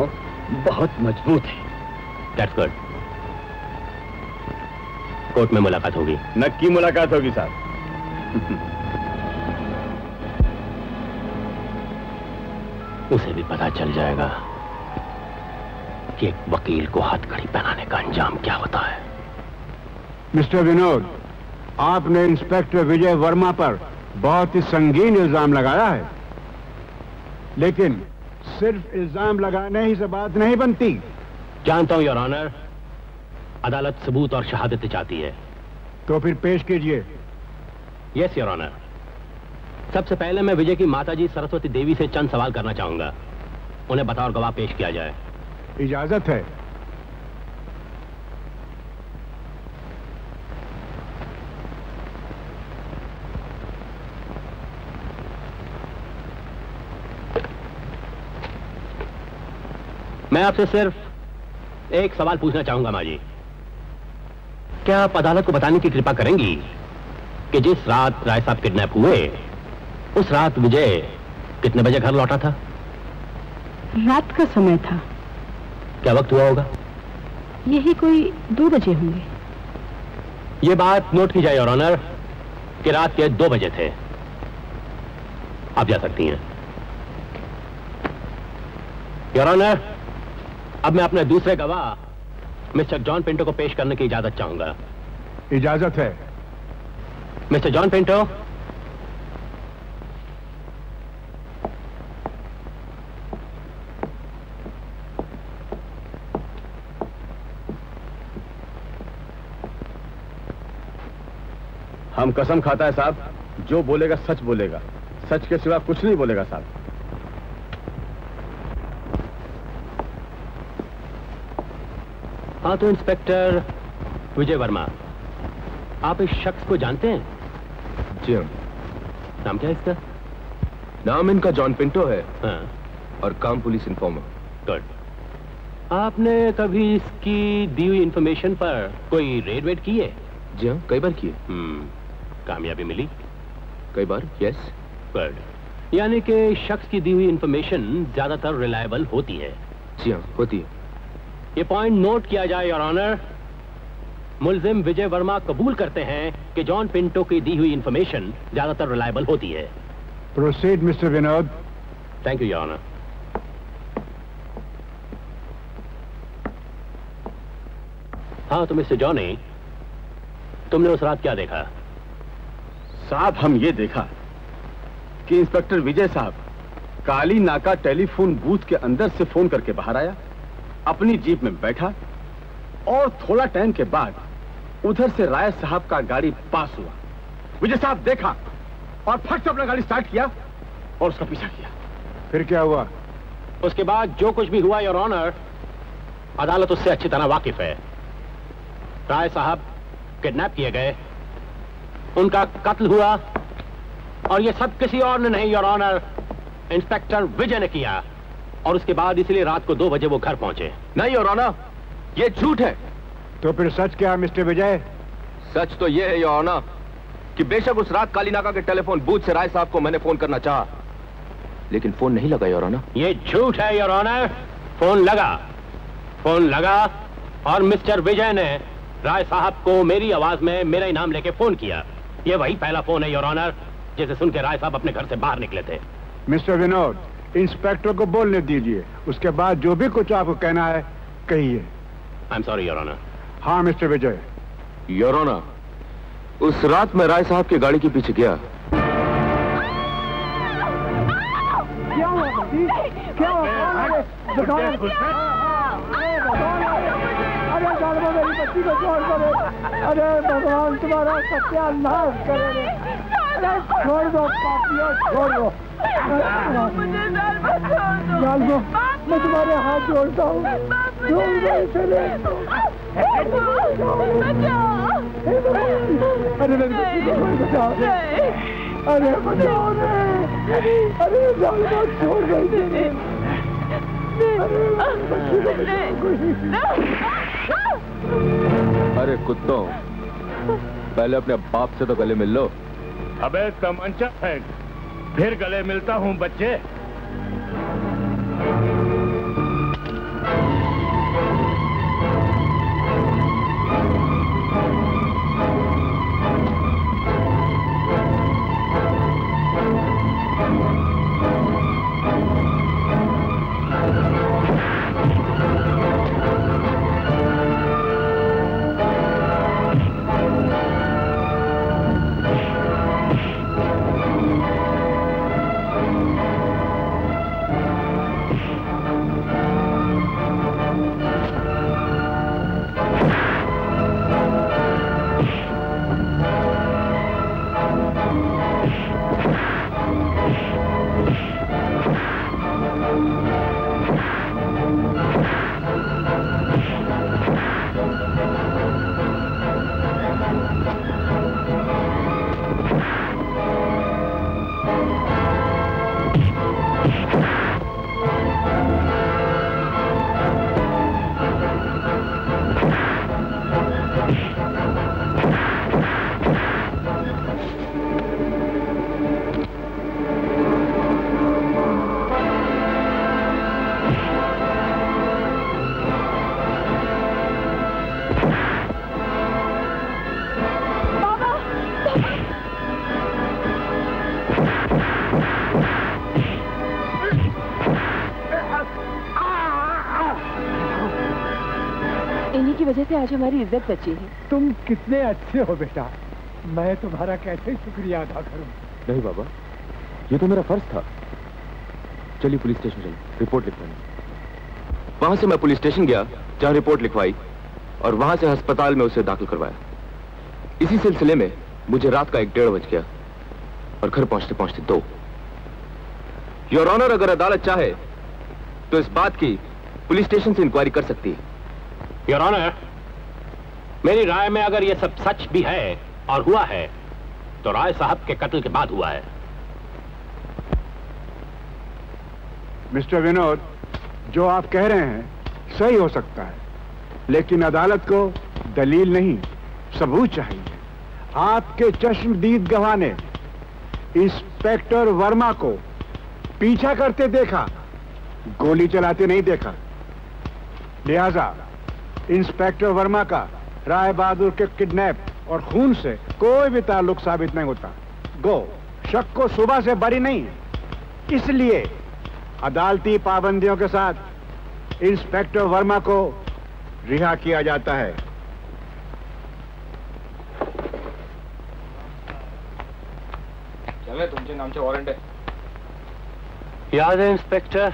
बहुत मजबूत है। That's good. कोर्ट में मुलाकात होगी। नक्की मुलाकात होगी साहब। उसे भी पता चल जाएगा कि एक वकील को हथकड़ी पहनाने का अंजाम क्या होता है। मिस्टर विनोद, आपने इंस्पेक्टर विजय वर्मा पर बहुत ही संगीन इल्जाम लगाया है, लेकिन सिर्फ इल्जाम लगाने ही से बात नहीं बनती। जानता हूं योर ऑनर, अदालत सबूत और शहादत चाहती है। तो फिर पेश कीजिए। Yes your honour. सबसे पहले मैं विजय की माताजी सरस्वती देवी से चंद सवाल करना चाहूंगा। उन्हें बतौर गवाह पेश किया जाए। इजाजत है। मैं आपसे सिर्फ एक सवाल पूछना चाहूंगा माँ जी। क्या आप अदालत को बताने की कृपा करेंगी कि जिस रात राय साहब किडनैप हुए, उस रात विजय कितने बजे घर लौटा था? रात का समय था। क्या वक्त हुआ होगा? यही कोई 2 बजे होंगे। ये बात नोट की जाए योर ऑनर कि रात के 2 बजे थे। आप जा सकती हैं। योर ऑनर, अब मैं अपने दूसरे गवाह मिस्टर जॉन पिंटो को पेश करने की इजाजत चाहूंगा। इजाजत है। Mister John Pinto. हम कसम खाता है साहब, जो बोलेगा सच बोलेगा, सच के सिवा कुछ नहीं बोलेगा साहब। हाँ तो इंस्पेक्टर विजय वर्मा, आप इस शख्स को जानते हैं? जी हाँ। नाम क्या है इसका? नाम इनका जॉन पिंटो है। हाँ। और काम पुलिस इन्फॉर्मर। गुड। आपने कभी इसकी दी हुई इंफॉर्मेशन पर कोई रेड वेड की है? जी हाँ, कई बार किए। कामयाबी मिली? कई बार, यस। गुड। यानी कि शख्स की दी हुई इंफॉर्मेशन ज्यादातर रिलायबल होती है। जी हाँ, होती है। ये पॉइंट नोट किया जाए योर ऑनर। मुल्जिम विजय वर्मा कबूल करते हैं कि जॉन पिंटो की दी हुई इंफॉर्मेशन ज्यादातर रिलायबल होती है। Proceed mister Vinod. Thank you your honour. हाँ तो मिस्टर जॉनी, तुमने उस रात क्या देखा? साहब हम ये देखा कि इंस्पेक्टर विजय साहब काली नाका टेलीफोन बूथ के अंदर से फोन करके बाहर आया, अपनी जीप में बैठा और थोड़ा टाइम के बाद उधर से राय साहब का गाड़ी पास हुआ। विजय साहब देखा और फट से अपना गाड़ी स्टार्ट किया और उसका पीछा किया। फिर क्या हुआ? उसके बाद जो कुछ भी हुआ योर ऑनर, अदालत उससे अच्छी तरह वाकिफ है। राय साहब किडनैप किए गए, उनका कत्ल हुआ और ये सब किसी और ने नहीं योर ऑनर, इंस्पेक्टर विजय ने किया। और उसके बाद इसलिए रात को 2 बजे वो घर पहुंचे। नहीं योर ऑनर, ये झूठ है। तो फिर सच क्या मिस्टर विजय? सच तो ये है योर ऑनर कि बेशक उस रात काली नाका के टेलीफोन बूथ से राय साहब को मैंने फोन करना चाहा, लेकिन फोन नहीं लगा योर ऑनर। ये झूठ है योर ऑनर। फोन लगा और मिस्टर विजय ने राय साहब को मेरी आवाज में मेरा इनाम लेके फोन किया। ये वही पहला फोन है योर ऑनर जिसे सुन के राय साहब अपने घर से बाहर निकले थे। मिस्टर विनोद, इंस्पेक्टर को बोलने दीजिए, उसके बाद जो भी कुछ आपको कहना है कहिए। I am sorry your honour. हाँ मिस्टर विजय। योर ऑनर, उस रात मैं राय साहब की गाड़ी के पीछे गया। क्या हुआ? अरे मेरी बच्ची को छोड़ दो। अरे भगवान तुम्हारा सत्यानाश करे। अरे छोड़ दो पापियों, छोड़ दो। डाल दो, मैं तुम्हारे हाथ जोड़ता हूँ। छोड़ दो इसे। अरे मेरी बच्ची को बचाओ। अरे बचाओ। अरे डाल दो, छोड़ दो इसे। अरे कुत्तों, पहले अपने बाप से तो गले मिल लो। अबे तमंचा फेंक, फिर गले मिलता हूँ बच्चे। इन्हीं की वजह से आज हमारी इज्जत बची है। तुम कितने अच्छे हो बेटा, मैं तुम्हारा कैसे शुक्रिया अदा करूं। नहीं बाबा, ये तो मेरा फर्ज था। चलिए पुलिस स्टेशन चलिए, रिपोर्ट लिखवानी। वहां से मैं पुलिस स्टेशन गया जहां रिपोर्ट लिखवाई और वहां से अस्पताल में उसे दाखिल करवाया। इसी सिलसिले में मुझे रात का 1-1:30 बज गया और घर पहुंचते पहुंचते 2। योर ऑनर, अगर अदालत चाहे तो इस बात की पुलिस स्टेशन से इंक्वायरी कर सकती है। योर ऑनर, मेरी राय में अगर यह सब सच भी है और हुआ है तो राय साहब के कत्ल के बाद हुआ है। मिस्टर विनोद, जो आप कह रहे हैं सही हो सकता है, लेकिन अदालत को दलील नहीं, सबूत चाहिए। आपके चश्मदीद गवाह ने इंस्पेक्टर वर्मा को पीछा करते देखा, गोली चलाते नहीं देखा। लिहाजा इंस्पेक्टर वर्मा का राय बहादुर के किडनैप और खून से कोई भी ताल्लुक साबित नहीं होता। गो शक को सुबह से बरी नहीं, इसलिए अदालती पाबंदियों के साथ इंस्पेक्टर वर्मा को रिहा किया जाता है। चले, तुमचे नामचे वॉरंट है। याद है इंस्पेक्टर,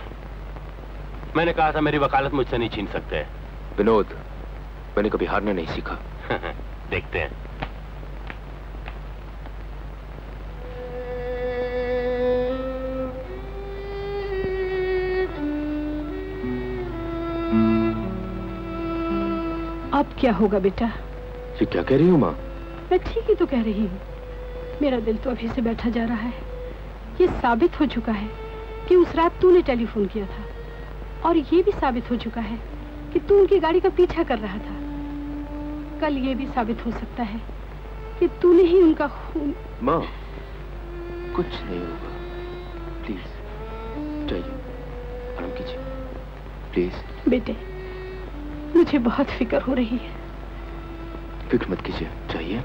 मैंने कहा था मेरी वकालत मुझसे नहीं छीन सकते। विनोद, मैंने कभी हारना नहीं सीखा। देखते हैं। अब क्या होगा बेटा? ये क्या कह रही हो माँ? मैं ठीक ही तो कह रही हूँ। मेरा दिल तो अभी से बैठा जा रहा है। ये साबित हो चुका है कि उस रात तूने टेलीफोन किया था, और ये भी साबित हो चुका है कि तू उनकी गाड़ी का पीछा कर रहा था। कल ये भी साबित हो सकता है कि तूने ही उनका खून। माँ, कुछ नहीं होगा, प्लीज जाइए, आराम कीजिए प्लीज। बेटे, मुझे बहुत फिक्र हो रही है। फिक्र मत कीजिए, चाहिए।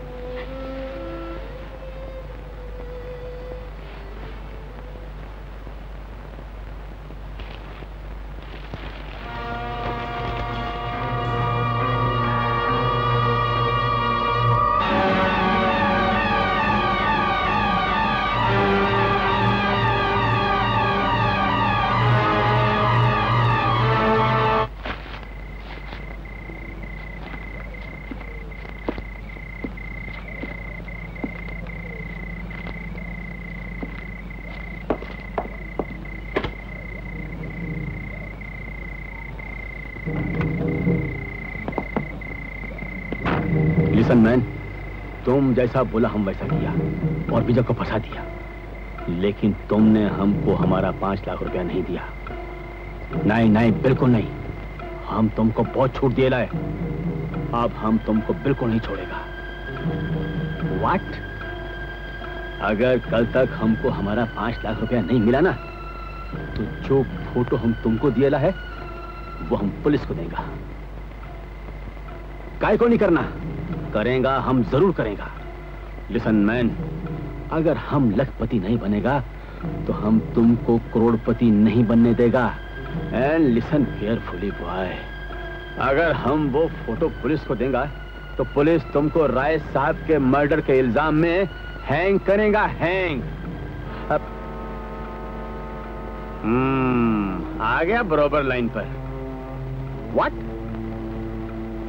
लिसन मैन, तुम जैसा बोला हम वैसा किया और विजय को फंसा दिया, लेकिन तुमने हमको हमारा 5 लाख रुपया नहीं दिया। नहीं नहीं, बिल्कुल नहीं। हम तुमको बहुत छूट दिए लाए, अब हम तुमको बिल्कुल नहीं छोड़ेगा। व्हाट? अगर कल तक हमको हमारा 5 लाख रुपया नहीं मिला ना, तो जो फोटो हम तुमको दिया है वो हम पुलिस को देगा। काय को नहीं करना, करेगा, हम जरूर करेगा। लिसन मैन, अगर हम लखपति नहीं बनेगा तो हम तुमको करोड़पति नहीं बनने देगा। एंड लिसन केयरफुली बॉय, अगर हम वो फोटो पुलिस को देगा तो पुलिस तुमको राय साहब के मर्डर के इल्जाम में हैंग करेगा, हैंग। अब आ गया बरोबर लाइन पर। What?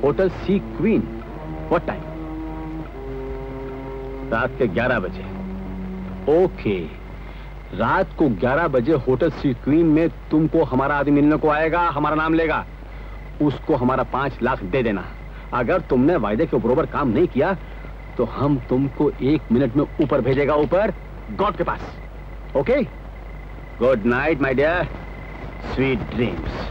Hotel sea queen, what time? रात के 11 बजे। ओके, रात को 11 बजे होटल सी क्वीन में तुमको हमारा आदमी मिलने को आएगा, हमारा नाम लेगा, उसको हमारा 5 लाख दे देना। अगर तुमने वायदे के बरोबर काम नहीं किया तो हम तुमको 1 मिनट में ऊपर भेजेगा, ऊपर गॉड के पास। Okay, good night my dear, sweet dreams.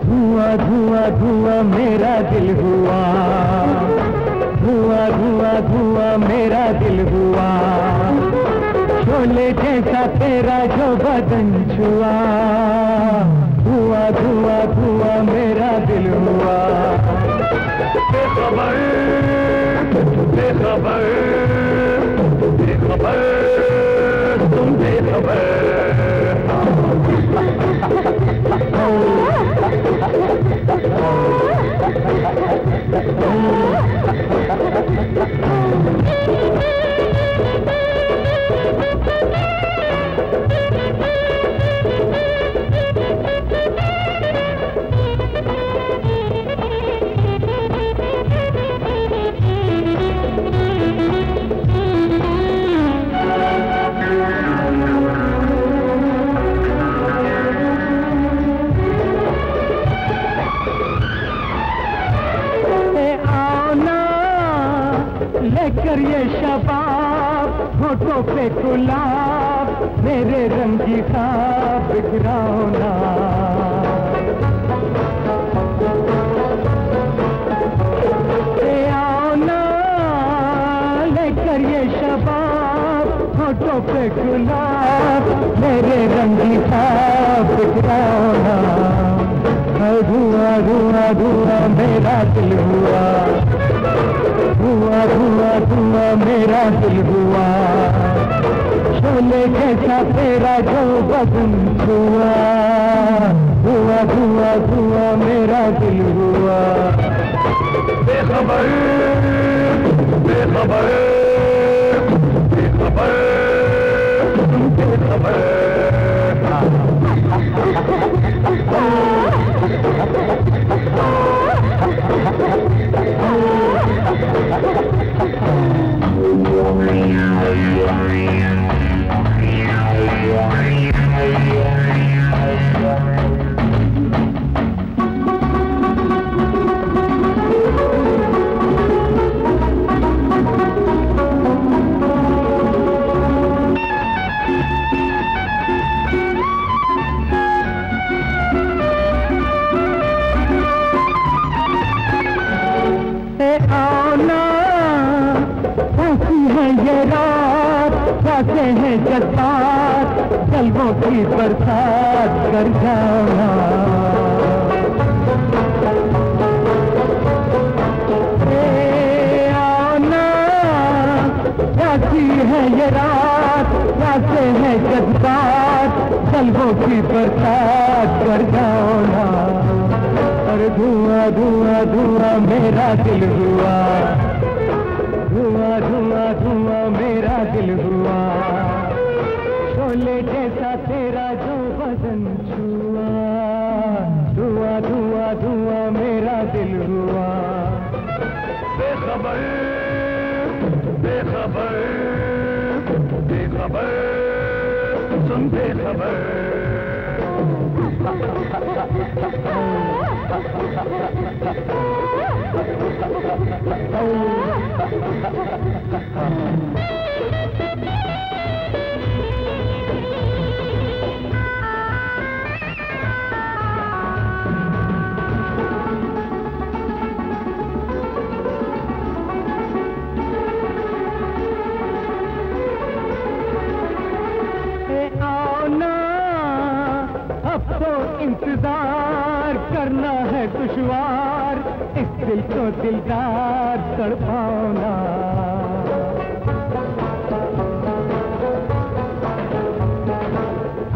धुआं धुआं धुआं मेरा दिल हुआ, धुआं धुआं धुआं मेरा दिल हुआ, शोले जैसा तेरा जो बदन छुआ, धुआं धुआं धुआं मेरा दिल हुआ। बेखबर बेखबर बेखबर तुम बेखबर। लेकर ये शबाब होठों पे गुलाब, मेरे रंगी ख्वाब बिखराओ ना। आओ ना लेकर ये शबाब होठों पे गुलाब, मेरे रंगी ख्वाब बिखराओ ना। धुआं धुआं धुआं मेरा दिल हुआ, धुआं धुआं धुआं मेरा दिल हुआ, शोले जैसा तेरा जो बदन छुआ, धुआं धुआं धुआं मेरा दिल हुआ। बेखबर बेखबर बेखबर बेखबर। कैसे हैं जज्बात, जलवों की बरसात कर जाना। आओ ना कैसी है ये रात, कैसे हैं जज्बात, जलवों की बरसात कर जाना। और धुआं धुआं धुआं मेरा दिल हुआ, धुआं धुआं धुआं मेरा दिल हुआ, शोले जैसा तेरा जो बदन छुआ, धुआं धुआं धुआं मेरा दिल हुआ। बेखबर बेखबर बेखबर सुन बेखबर। अब तो इंतजार करना है दुश्वार, इस दिल को दिलदार तड़पाना।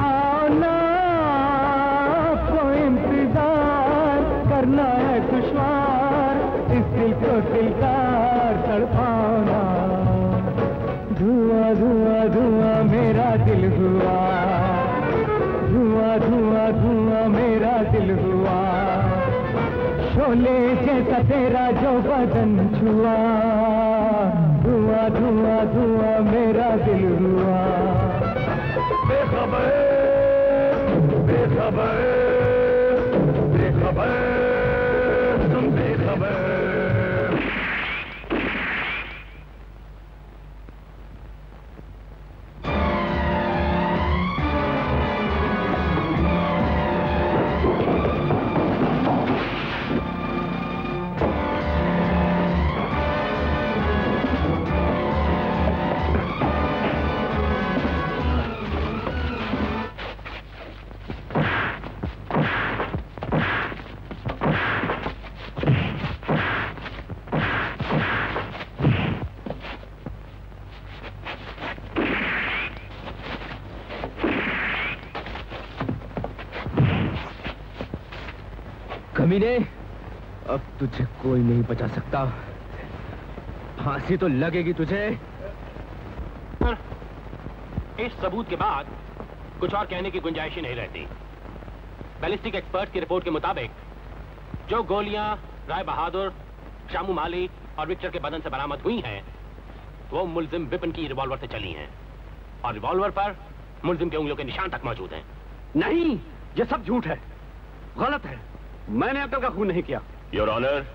आना अब तो इंतजार करना है दुश्वार, इस दिल को दिलदार तड़पाना। धुआं धुआं धुआं मेरा दिल हुआ, धुआं धुआं धुआं मेरा दिल हुआ, शोले जैसा तेरा जो बदन छुआ, धुआं धुआं धुआं मेरा दिल हुआ। बेखबर बेखबर बेखबर तुम बेखबर। कमीने, अब तुझे कोई नहीं बचा सकता। फांसी तो लगेगी तुझे। इस सबूत के बाद कुछ और कहने की गुंजाइश ही नहीं रहती। बैलिस्टिक एक्सपर्ट की रिपोर्ट के मुताबिक जो गोलियां राय बहादुर, शामू माली और विक्टर के बदन से बरामद हुई हैं, वो मुल्जिम विपिन की रिवॉल्वर से चली हैं और रिवॉल्वर पर मुल्जिम के उंगलियों के निशान तक मौजूद हैं। नहीं, ये सब झूठ है, गलत है। मैंने अंकल का खून नहीं किया। योर ऑनर,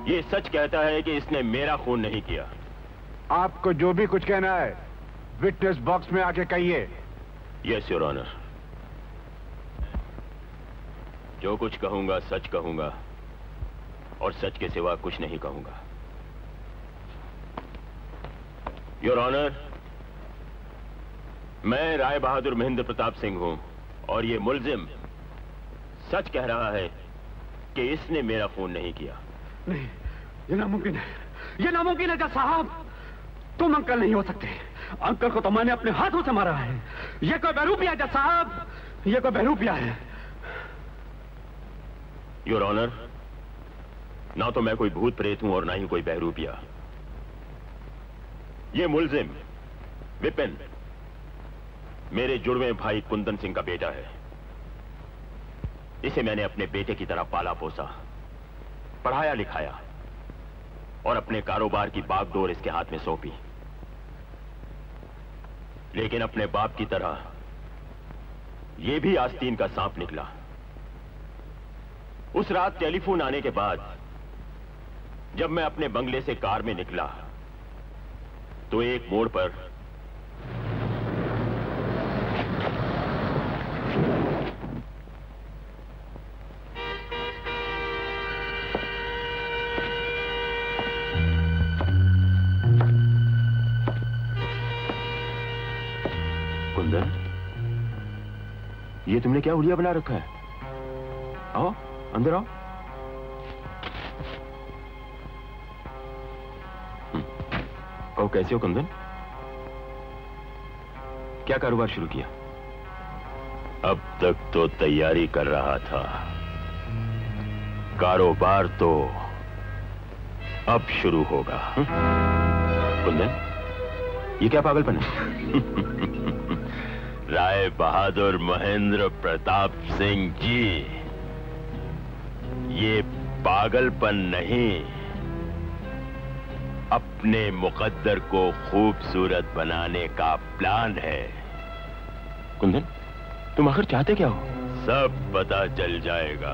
ये सच कहता है कि इसने मेरा खून नहीं किया। आपको जो भी कुछ कहना है विटनेस बॉक्स में आके कहिए। Yes your honour. जो कुछ कहूंगा सच कहूंगा और सच के सिवा कुछ नहीं कहूंगा। योर ऑनर, मैं राय बहादुर महेंद्र प्रताप सिंह हूं और ये मुल्जिम सच कह रहा है कि इसने मेरा खून नहीं किया। नहीं, ये नामुमकिन है, ये नामुमकिन है। जज साहब, तुम अंकल नहीं हो सकते। अंकल को तो मैंने अपने हाथों से मारा है। ये कोई बहरूपिया जज साहब, ये कोई बहरूपिया है। योर ऑनर, ना तो मैं कोई भूत प्रेत हूं और ना ही कोई बहरूपिया। ये मुल्जिम विपिन मेरे जुड़वे भाई कुंदन सिंह का बेटा है। इसे मैंने अपने बेटे की तरह पाला पोसा, पढ़ाया लिखाया और अपने कारोबार की बागडोर इसके हाथ में सौंपी। लेकिन अपने बाप की तरह यह भी आस्तीन का सांप निकला। उस रात टेलीफोन आने के बाद जब मैं अपने बंगले से कार में निकला तो एक मोड़ पर कुंदन, ये तुमने क्या हुलिया बना रखा है? आओ अंदर आओ। ओ, कैसे हो कुंदन? क्या कारोबार शुरू किया? अब तक तो तैयारी कर रहा था, कारोबार तो अब शुरू होगा। कुंदन, ये क्या पागलपन है? राय बहादुर महेंद्र प्रताप सिंह जी, ये पागलपन नहीं, अपने मुकद्दर को खूबसूरत बनाने का प्लान है। कुंदन, तुम आखिर चाहते क्या हो? सब पता चल जाएगा।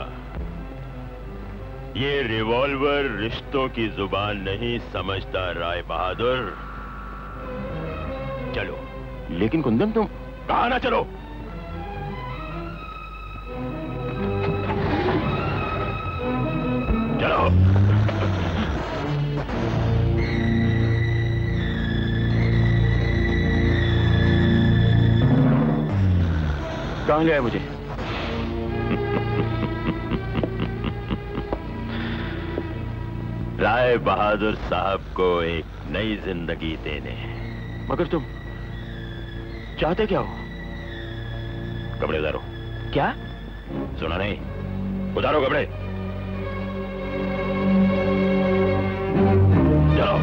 ये रिवॉल्वर रिश्तों की जुबान नहीं समझता राय बहादुर। चलो। लेकिन कुंदन, तुम कहां ना चलो। चलो। कहां ले आए मुझे? राय बहादुर साहब को एक नई जिंदगी देने। मगर तुम चाहते क्या हो? कपड़े उतारो। क्या? सुना नहीं? उतारो कपड़े। चलो।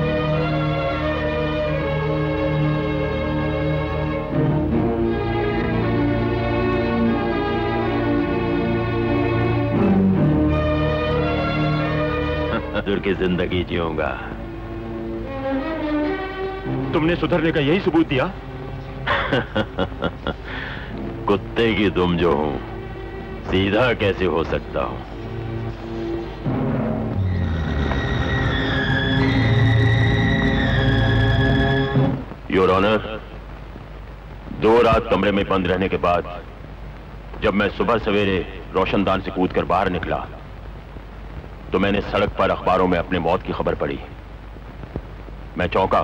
बहादुर की जिंदगी जीऊंगा। तुमने सुधरने का यही सबूत दिया? कुत्ते की दुम जो हूं, सीधा कैसे हो सकता हूं? योर ऑनर, 2 रात कमरे में बंद रहने के बाद जब मैं सुबह सवेरे रोशनदान से कूदकर बाहर निकला तो मैंने सड़क पर अखबारों में अपने मौत की खबर पढ़ी। मैं चौंका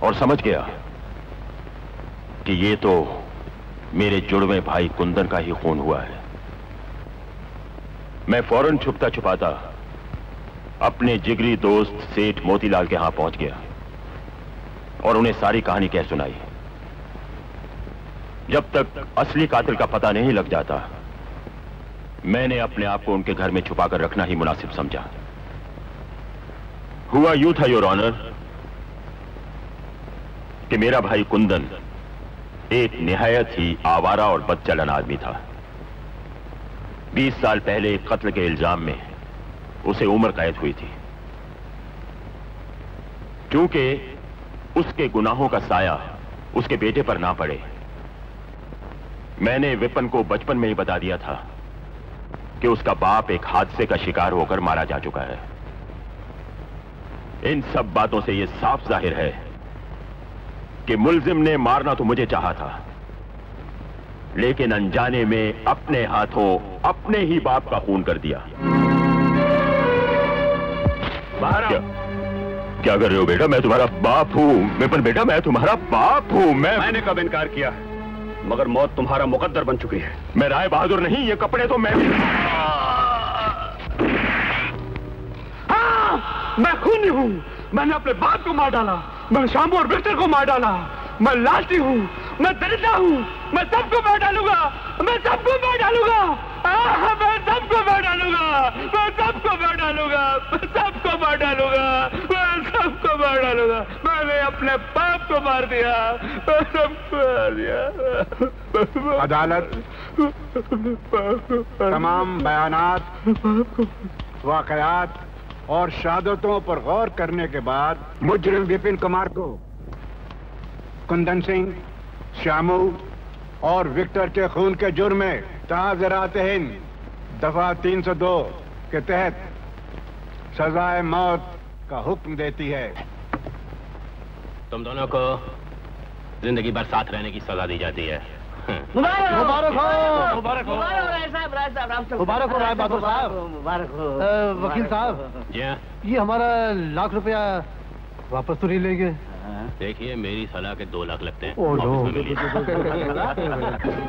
और समझ गया कि ये तो मेरे जुड़वे भाई कुंदन का ही खून हुआ है। मैं फौरन छुपता छुपाता अपने जिगरी दोस्त सेठ मोतीलाल के यहां पहुंच गया। और उन्हें सारी कहानी कह सुनाई। जब तक असली कातिल का पता नहीं लग जाता, मैंने अपने आप को उनके घर में छुपाकर रखना ही मुनासिब समझा। हुआ यूं था योर ऑनर कि मेरा भाई कुंदन एक निहायत ही आवारा और बदचलन आदमी था। 20 साल पहले एक कत्ल के इल्जाम में उसे उम्र कैद हुई थी। क्योंकि उसके गुनाहों का साया उसके बेटे पर ना पड़े, मैंने विपिन को बचपन में ही बता दिया था कि उसका बाप एक हादसे का शिकार होकर मारा जा चुका है। इन सब बातों से यह साफ जाहिर है कि मुल्जिम ने मारना तो मुझे चाहा था, लेकिन अनजाने में अपने हाथों अपने ही बाप का खून कर दिया। क्या कर रहे हो बेटा? मैं तुम्हारा बाप हूं। विपिन बेटा, मैं तुम्हारा बाप हूं। मैंने कब इनकार किया, मगर मौत तुम्हारा मुकद्दर बन चुकी है। मैं राय बहादुर नहीं, ये कपड़े तो मैं भी। मैं खूनी हूँ। मैंने अपने बाप को मार डाला, मैं शाम्बू और विक्टर को मार डाला। मैं लालची हूँ, मैं दरिद्र हूँ। मैं सबको मार डालूंगा, मैं सबको मार डालूंगा, मैं सबको मार डालूंगा, मैं सबको मार डालूंगा, मैं सबको मार डालूंगा, मैं सबको मार डालूंगा। मैंने अपने बाप को मार दिया, मैं सबको मार दिया। अदालत तमाम बयानात, वाकयात और शहादतों पर गौर करने के बाद मुजरिम विपिन कुमार को कुंदन सिंह, श्यामू और विक्टर के खून के जुर्म में ताज़रात-ए-हिंद दफा 302 के तहत सजाए मौत का हुक्म देती है। तुम दोनों को जिंदगी भर साथ रहने की सजा दी जाती है। मुबारक हो, मुबारक हो, मुबारक हो, राय साहब, मुबारक हो राय बहादुर साहब, मुबारक हो। वकील साहब, ये हमारा लाख रुपया वापस तो नहीं लेंगे? देखिए, मेरी सलाह के 2 लाख लगते हैं।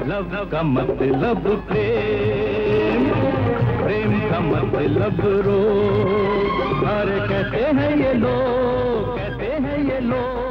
लव का मतलब प्रेम, प्रेम का मतलब रोग। अरे कहते हैं ये लोग, कहते हैं ये लोग।